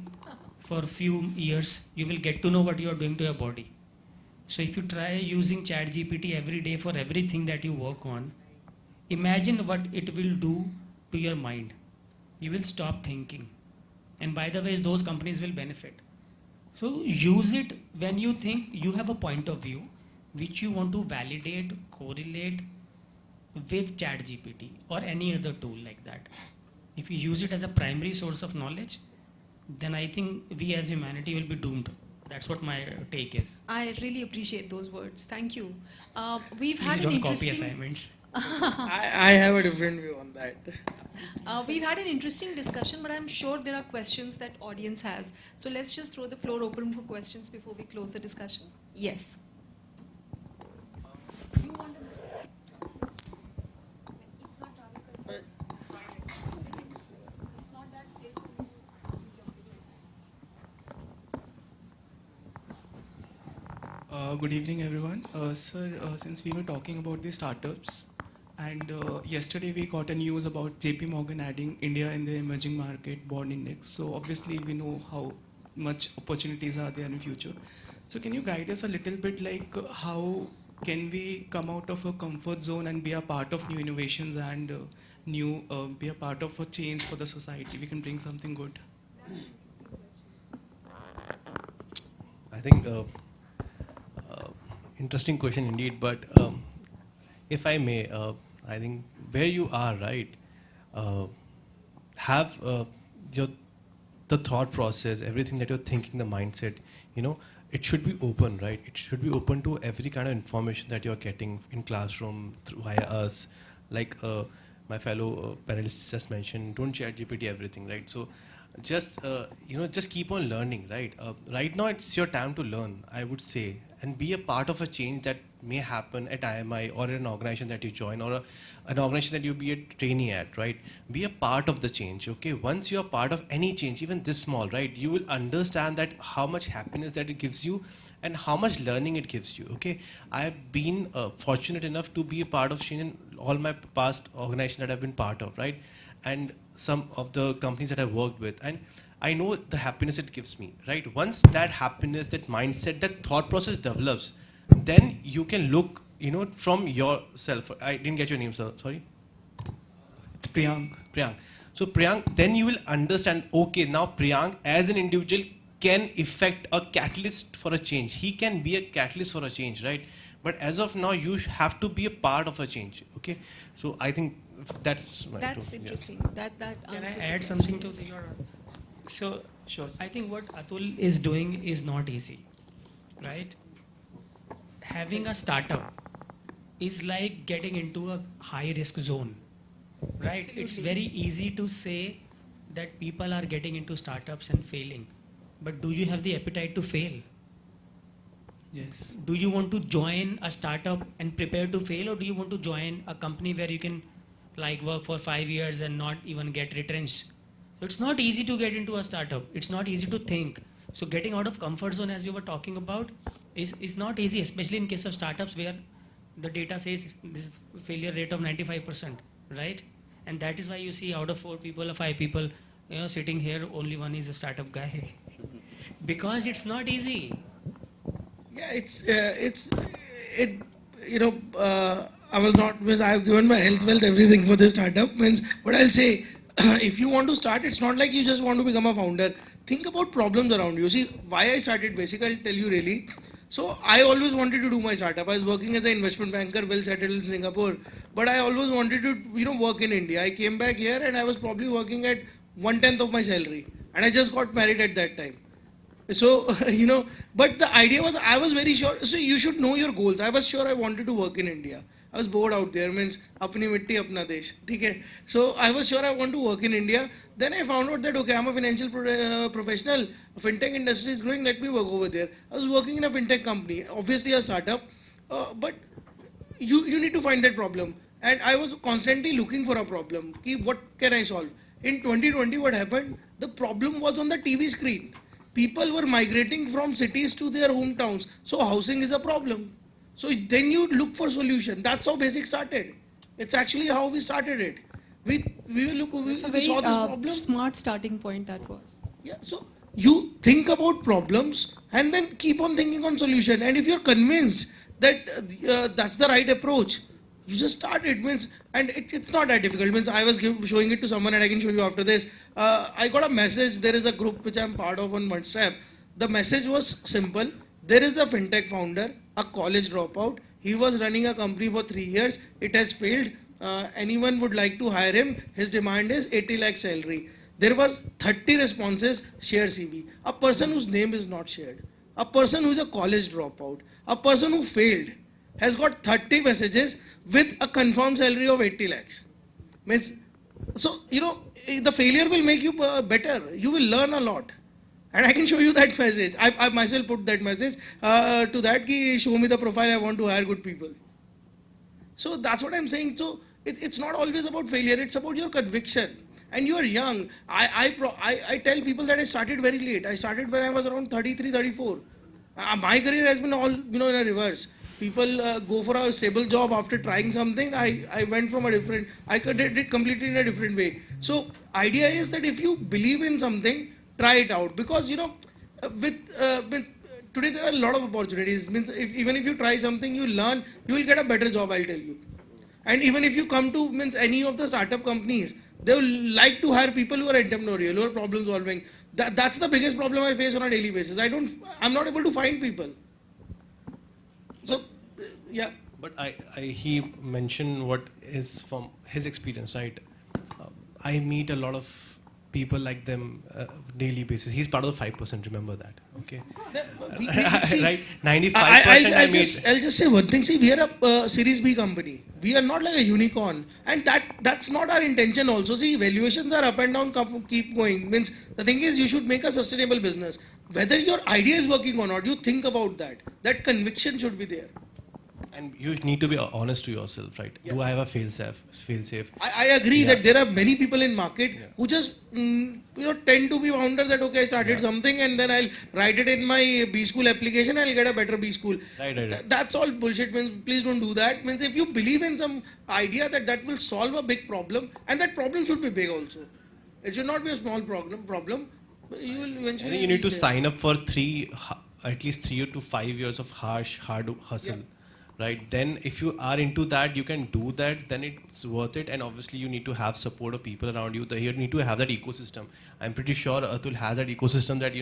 for a few years, you will get to know what you are doing to your body. So if you try using ChatGPT every day for everything that you work on, imagine what it will do to your mind. You will stop thinking. And by the way, those companies will benefit. So use it when you think you have a point of view which you want to validate, correlate with ChatGPT or any other tool like that. If you use it as a primary source of knowledge, then I think we as humanity will be doomed. That's what my take is. I really appreciate those words. Thank you. We've Please had an don't copy interesting. assignments. I have a different view on that. We've had an interesting discussion, but I'm sure there are questions that audience has. So let's just throw the floor open for questions before we close the discussion. Yes. Good evening, everyone. Sir, since we were talking about the startups, and yesterday we got a news about JP Morgan adding India in the emerging market bond index. So obviously we know how much opportunities are there in the future. So can you guide us a little bit, like how can we come out of a comfort zone and be a part of new innovations and be a part of a change for the society? We can bring something good. I think interesting question indeed, but if I may, I think where you are, right, have the thought process, everything that you're thinking, the mindset, it should be open, right? It should be open to every kind of information that you're getting in classroom via us. Like my fellow panelists just mentioned, don't share GPT everything, right? So just just keep on learning, right? Right now it's your time to learn, I would say, and be a part of a change that may happen at IMI or an organization that you join, or an organization that you be a trainee at, right? Be a part of the change, okay? Once you are part of any change, even this small, right, you will understand that how much happiness that it gives you and how much learning it gives you, okay? I've been fortunate enough to be a part of change in all my past organizations that I've been part of, right? And some of the companies that I've worked with, and I know the happiness it gives me, right? Once that happiness, that mindset, that thought process develops, then you can look, from yourself. I didn't get your name, sir. Sorry. It's Priyank. Priyank. So Priyank, then you will understand, okay, now Priyank as an individual can effect a catalyst for a change. He can be a catalyst for a change, right? But as of now, you have to be a part of a change. Okay, so I think that's my That's yeah. interesting. That Can I answers the add question, something to yes. your? So Sure, sir. I think what Atul is doing is not easy, right? Having a startup is like getting into a high risk zone, right? It's Absolutely. very easy to say that people are getting into startups and failing, but do you have the appetite to fail? Yes. Do you want to join a startup and prepare to fail, or do you want to join a company where you can like work for 5 years and not even get retrenched? So it's not easy to get into a startup. It's not easy to think. So getting out of comfort zone, as you were talking about, is not easy, especially in case of startups where the data says this failure rate of 95%, right? And that is why you see out of 4 people or 5 people, sitting here, only one is a startup guy. Because it's not easy. Yeah, it, I was not, means I've given my health, wealth, everything for this startup. Means what I'll say, if you want to start, it's not like you just want to become a founder. Think about problems around you. See, why I started Basic, I'll tell you really. So I always wanted to do my startup. I was working as an investment banker, well settled in Singapore, but I always wanted to, work in India. I came back here and I was probably working at 1/10 of my salary, and I just got married at that time. So, but the idea was, I was very sure, so you should know your goals. I was sure I wanted to work in India. I was bored out there, means, apni mitti, apna desh. Okay? So, I was sure I want to work in India. Then I found out that, okay, I'm a financial professional, fintech industry is growing, let me work over there. I was working in a fintech company, obviously a startup, but you need to find that problem. And I was constantly looking for a problem. Ki, what can I solve? In 2020, what happened? The problem was on the TV screen. People were migrating from cities to their hometowns. So housing is a problem. So then you look for solution. That's how Basic started. It's actually how we started it. We It's a we very saw this problem. smart starting point that was. Yeah. So you think about problems and then keep on thinking on solution. And if you're convinced that that's the right approach, you just start it. Means, and it's not that difficult. Means I was showing it to someone, and I can show you after this. I got a message. There is a group which I'm part of on WhatsApp. The message was simple. There is a fintech founder, a college dropout. He was running a company for 3 years. It has failed. Anyone would like to hire him. His demand is 80 lakh salary. There was 30 responses. Share CV. A person whose name is not shared. A person who is a college dropout. A person who failed has got 30 messages with a confirmed salary of 80 lakhs. Means, so, the failure will make you better. You will learn a lot. And I can show you that message. I myself put that message to that, ki show me the profile, I want to hire good people. So that's what I'm saying. So it's not always about failure, it's about your conviction. And you are young. I tell people that I started very late. I started when I was around 33, 34. My career has been all, in a reverse. People go for a stable job after trying something. I went from a different, I did it completely in a different way. So idea is that if you believe in something, try it out. Because, with today there are a lot of opportunities. Means even if you try something, you learn, you will get a better job, I'll tell you. And even if you come to any of the startup companies, they will like to hire people who are entrepreneurial, who are problem solving. That's the biggest problem I face on a daily basis. I'm not able to find people. So, yeah. But he mentioned what is from his experience, right? I meet a lot of people like them daily basis. He's part of the 5%, remember that, okay? See, right? 95% I'll just say one thing. See, we are a Series B company. We are not like a unicorn. And that's not our intention also. See, valuations are up and down, keep going. Means the thing is, you should make a sustainable business. Whether your idea is working or not, you think about that. That conviction should be there. And you need to be honest to yourself, right? Yeah. Do I have a fail safe? I agree that there are many people in market who just tend to be founder that, okay, I started something and then I'll write it in my B school application, I'll get a better B school. Right. That's all bullshit. Means please don't do that. Means if you believe in some idea that will solve a big problem, and that problem should be big also. It should not be a small problem. You will eventually. I think you need to sign up for at least 3 to 5 years of hard hustle. Yeah. Right, then if you are into that, you can do that, then it's worth it. And obviously you need to have support of people around you. You need to have that ecosystem. I'm pretty sure Atul has that ecosystem that,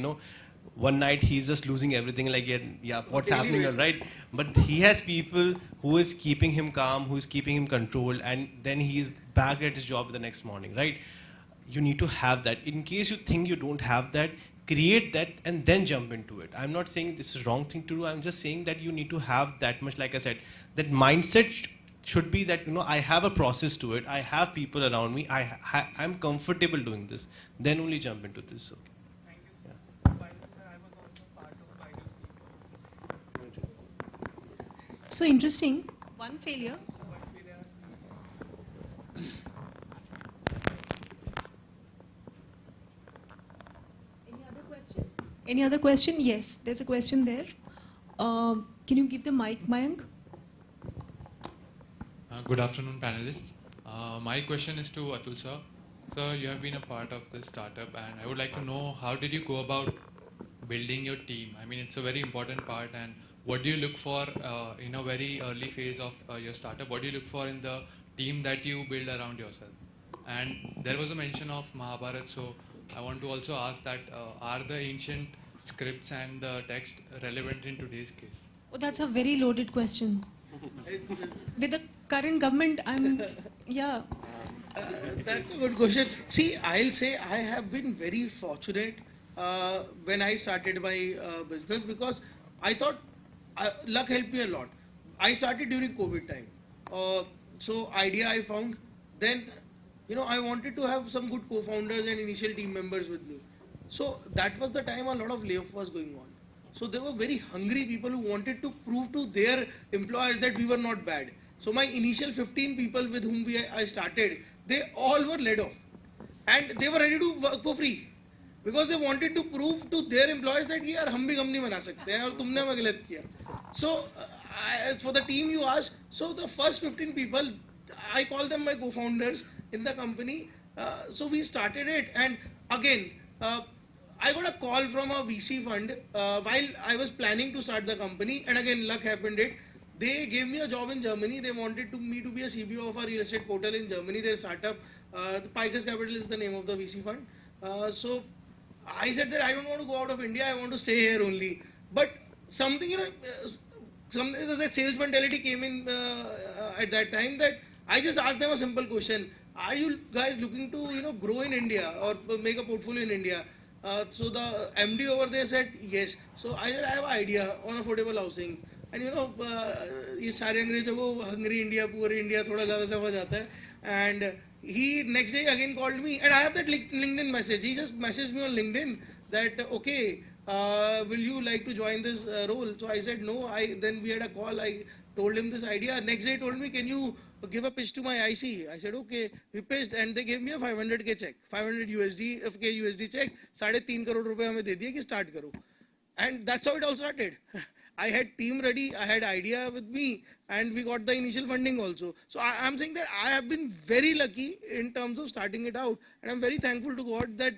one night he's just losing everything, like, yeah, what's Daily happening, basis. right? But he has people who is keeping him calm, who is keeping him controlled, and then he's back at his job the next morning, right? You need to have that. In case you think you don't have that, create that and then jump into it. I'm not saying this is wrong thing to do. I'm just saying that you need to have that much, like I said, that mindset should be that, I have a process to it. I have people around me. I'm comfortable doing this. Then only jump into this. Okay. Thank you, sir. Finally, sir, I was also part of Biden's team. So interesting. One failure. Any other question? Yes, there's a question there. Can you give the mic, Mayank? Good afternoon, panelists. My question is to Atul sir. Sir, you have been a part of this startup, and I would like to know, how did you go about building your team? I mean, it's a very important part, and what do you look for in a very early phase of your startup? What do you look for in the team that you build around yourself? And there was a mention of Mahabharat, so I want to also ask that, are the ancient scripts and the text relevant in today's case? Oh, that's a very loaded question. With the current government, yeah. That's a good question. See, I'll say I have been very fortunate when I started my business, because I thought luck helped me a lot. I started during COVID time. So idea I found, then I wanted to have some good co-founders and initial team members with me. So that was the time a lot of layoff was going on. So there were very hungry people who wanted to prove to their employers that we were not bad. So my initial 15 people with whom I started, they all were laid off. And they were ready to work for free. Because they wanted to prove to their employers that yaar hum bhi company bana sakte hain aur tumne hमें गलत किया. So for the team you asked, so the first 15 people, I call them my co-founders in the company. So we started it, and again, I got a call from a VC fund while I was planning to start the company, and again luck happened it. They gave me a job in Germany. They wanted me to be a CBO of a real estate portal in Germany, their startup. The Picus Capital is the name of the VC fund. So I said that I don't want to go out of India, I want to stay here only. But something, the sales mentality came in at that time, that I just asked them a simple question. Are you guys looking to, grow in India or make a portfolio in India? So the MD over there said yes. So I said, I have an idea on affordable housing. And ये सारे अंग्रेजों को hungry India, poor India थोड़ा ज़्यादा समझ आता है. And he next day again called me, and I have that LinkedIn message. He just messaged me on LinkedIn that, okay, will you like to join this role? So I said no. Then we had a call. I told him this idea. Next day he told me, can you give a pitch to my IC? I said okay. We pitched, and they gave me a 500K check, 500 USD check. 3.5 crore रुपए हमें दे दिए कि start करो. And that's how it all started. I had team ready, I had idea with me, and we got the initial funding also. So I'm saying that I have been very lucky in terms of starting it out, and I'm very thankful to God that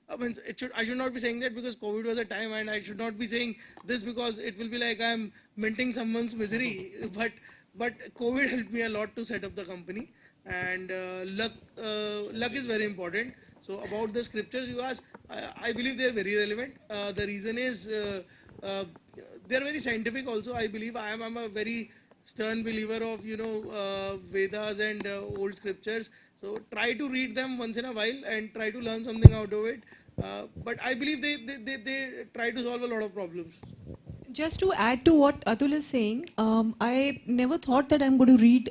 I should not be saying that because COVID was a time, and I should not be saying this because it will be like I'm minting someone's misery. But COVID helped me a lot to set up the company, and luck is very important. So about the scriptures you asked, I believe they are very relevant. The reason is they are very scientific also. I believe I'm a very stern believer of Vedas and old scriptures. So try to read them once in a while and try to learn something out of it. But I believe they try to solve a lot of problems. Just to add to what Atul is saying, I never thought that I'm going to read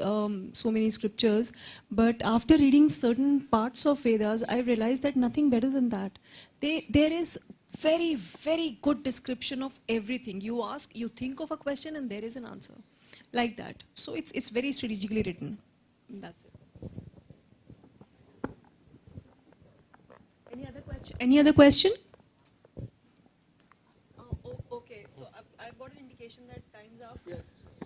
so many scriptures, but after reading certain parts of Vedas, I realized that nothing better than that. There is very, very good description of everything. You ask, you think of a question, and there is an answer, like that. So it's very strategically written. That's it. Any other question? Any other question? Okay, so I've got an indication that time's up. Yeah.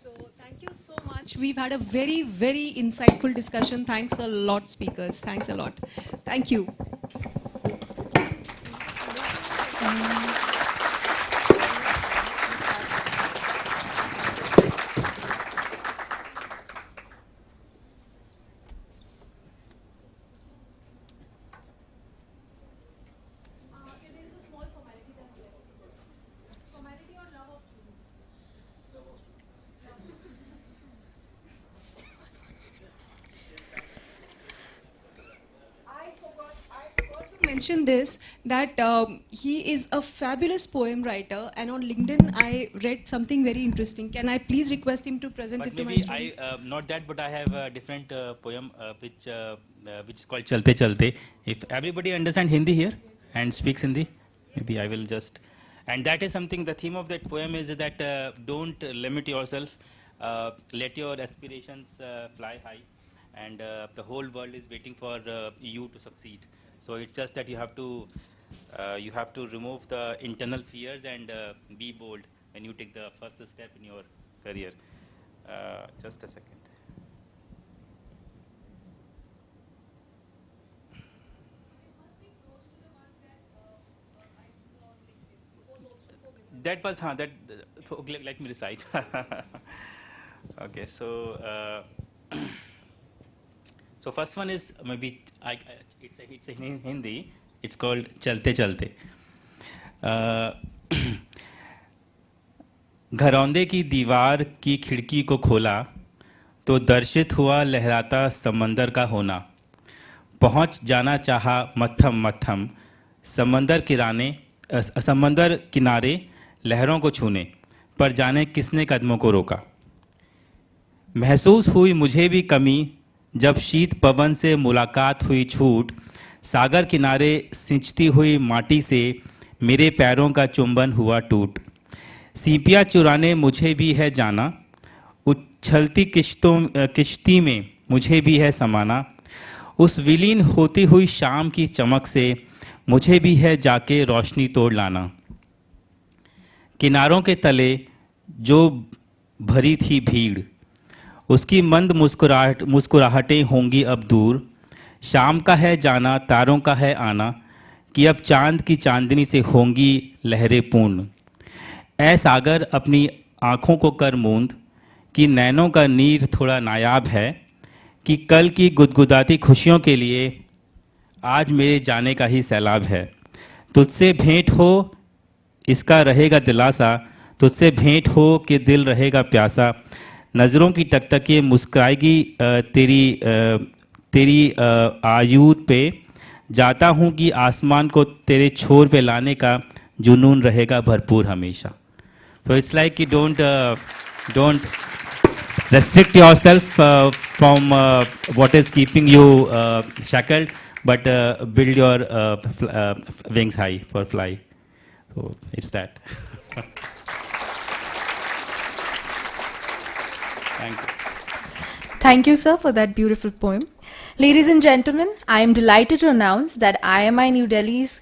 So thank you so much. We've had a very, very insightful discussion. Thanks a lot, speakers. Thanks a lot. Thank you. mention this, that he is a fabulous poem writer, and on LinkedIn I read something very interesting. Can I please request him to present it to my students? Not that, but I have a different poem which is called Chalte Chalte. If everybody understands Hindi here and speaks Hindi, maybe I will just. And that is something, the theme of that poem is that don't limit yourself, let your aspirations fly high, and the whole world is waiting for you to succeed. So it's just that you have to remove the internal fears and be bold when you take the first step in your career. Just a second. That was so let me recite. Okay, so so first one is maybe it's in Hindi. It's called Chalte Chalte. घरौंदे की दीवार की खिड़की को खोला तो दर्शित हुआ लहराता समंदर का होना। पहुंच जाना चाहा मत्थम मत्थम समंदर किनारे लहरों को छूने, पर जाने किसने कदमों को रोका। महसूस हुई मुझे भी कमी जब शीत पवन से मुलाकात हुई छूट, सागर किनारे सिंचती हुई माटी से मेरे पैरों का चुंबन हुआ टूट। सीपियाँ चुराने मुझे भी है जाना, उछलती किश्ती में मुझे भी है समाना। उस विलीन होती हुई शाम की चमक से मुझे भी है जाके रोशनी तोड़ लाना। किनारों के तले जो भरी थी भीड़, उसकी मंद मुस्कुराहटें होंगी अब दूर। शाम का है जाना, तारों का है आना, कि अब चांद की चांदनी से होंगी लहरें पूर्ण। ऐ सागर अपनी आँखों को कर मूंद, कि नैनों का नीर थोड़ा नायाब है, कि कल की गुदगुदाती खुशियों के लिए आज मेरे जाने का ही सैलाब है। तुझसे भेंट हो इसका रहेगा दिलासा, तुझसे भेंट हो कि दिल रहेगा प्यासा। नज़रों की टकटकी मुस्कुराएगी तेरी आयु पे, जाता हूँ कि आसमान को तेरे छोर पे लाने का जुनून रहेगा भरपूर हमेशा। So it's like you don't restrict yourself from what is keeping you shackled, but build your wings high for fly. So it's that. Thank you. Thank you, sir, for that beautiful poem. Ladies and gentlemen, I am delighted to announce that IMI New Delhi's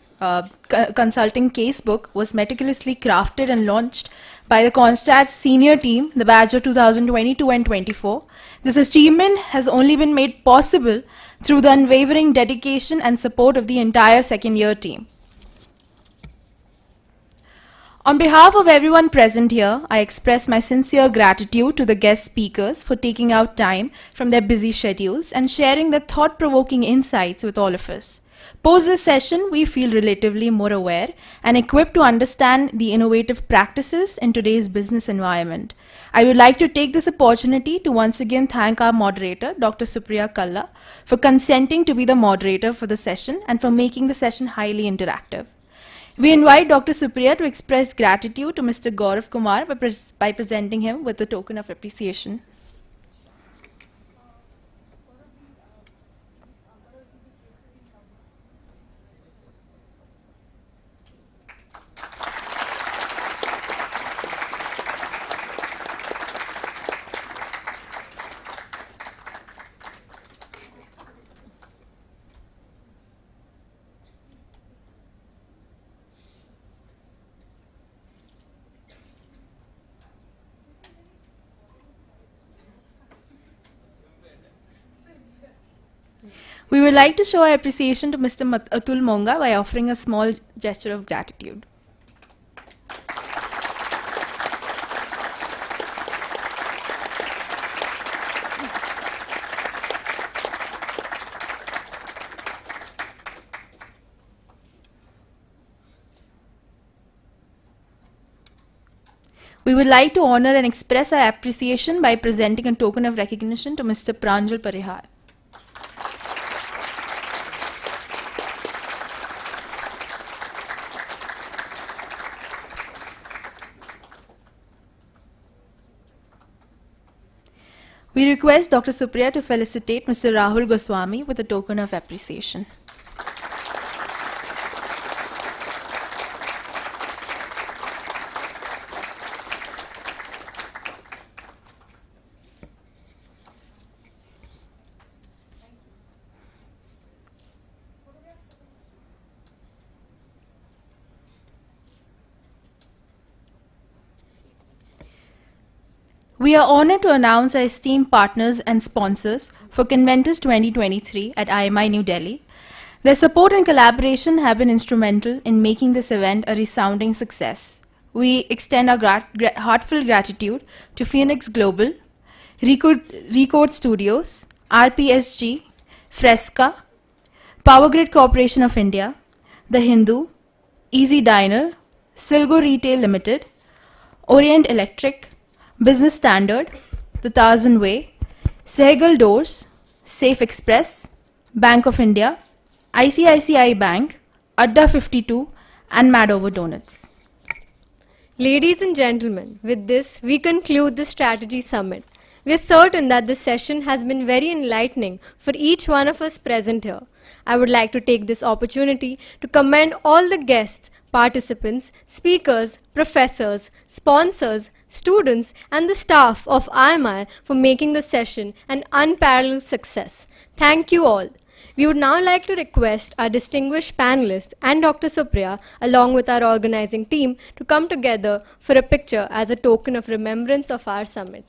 consulting casebook was meticulously crafted and launched by the Constat's senior team, the batch of 2022 and 24. This achievement has only been made possible through the unwavering dedication and support of the entire second-year team. On behalf of everyone present here, I express my sincere gratitude to the guest speakers for taking out time from their busy schedules and sharing their thought-provoking insights with all of us. Post this session, we feel relatively more aware and equipped to understand the innovative practices in today's business environment. I would like to take this opportunity to once again thank our moderator, Dr. Supriya Kalla, for consenting to be the moderator for the session and for making the session highly interactive. We invite Dr. Supriya to express gratitude to Mr. Gaurav Kumar by presenting him with a token of appreciation. We would like to show our appreciation to Mr. Atul Monga by offering a small gesture of gratitude. We would like to honor and express our appreciation by presenting a token of recognition to Mr. Pranjal Parihar. We request Dr. Supriya to felicitate Mr. Rahul Goswami with a token of appreciation. We are honored to announce our esteemed partners and sponsors for Conventus 2023 at IMI New Delhi. Their support and collaboration have been instrumental in making this event a resounding success. We extend our heartfelt gratitude to Phoenix Global, Recode Studios, RPSG, Fresca, Power Grid Corporation of India, The Hindu, Easy Diner, Silgo Retail Limited, Orient Electric, Business Standard, The Tarzan Way, Sehgal Doors, Safe Express, Bank of India, ICICI Bank, Adda 52, and Madover Donuts. Ladies and gentlemen, with this, we conclude the Strategy Summit. We are certain that this session has been very enlightening for each one of us present here. I would like to take this opportunity to commend all the guests, participants, speakers, professors, sponsors, students, and the staff of IMI for making the session an unparalleled success. Thank you all. We would now like to request our distinguished panelists and Dr. Supriya, along with our organizing team, to come together for a picture as a token of remembrance of our summit.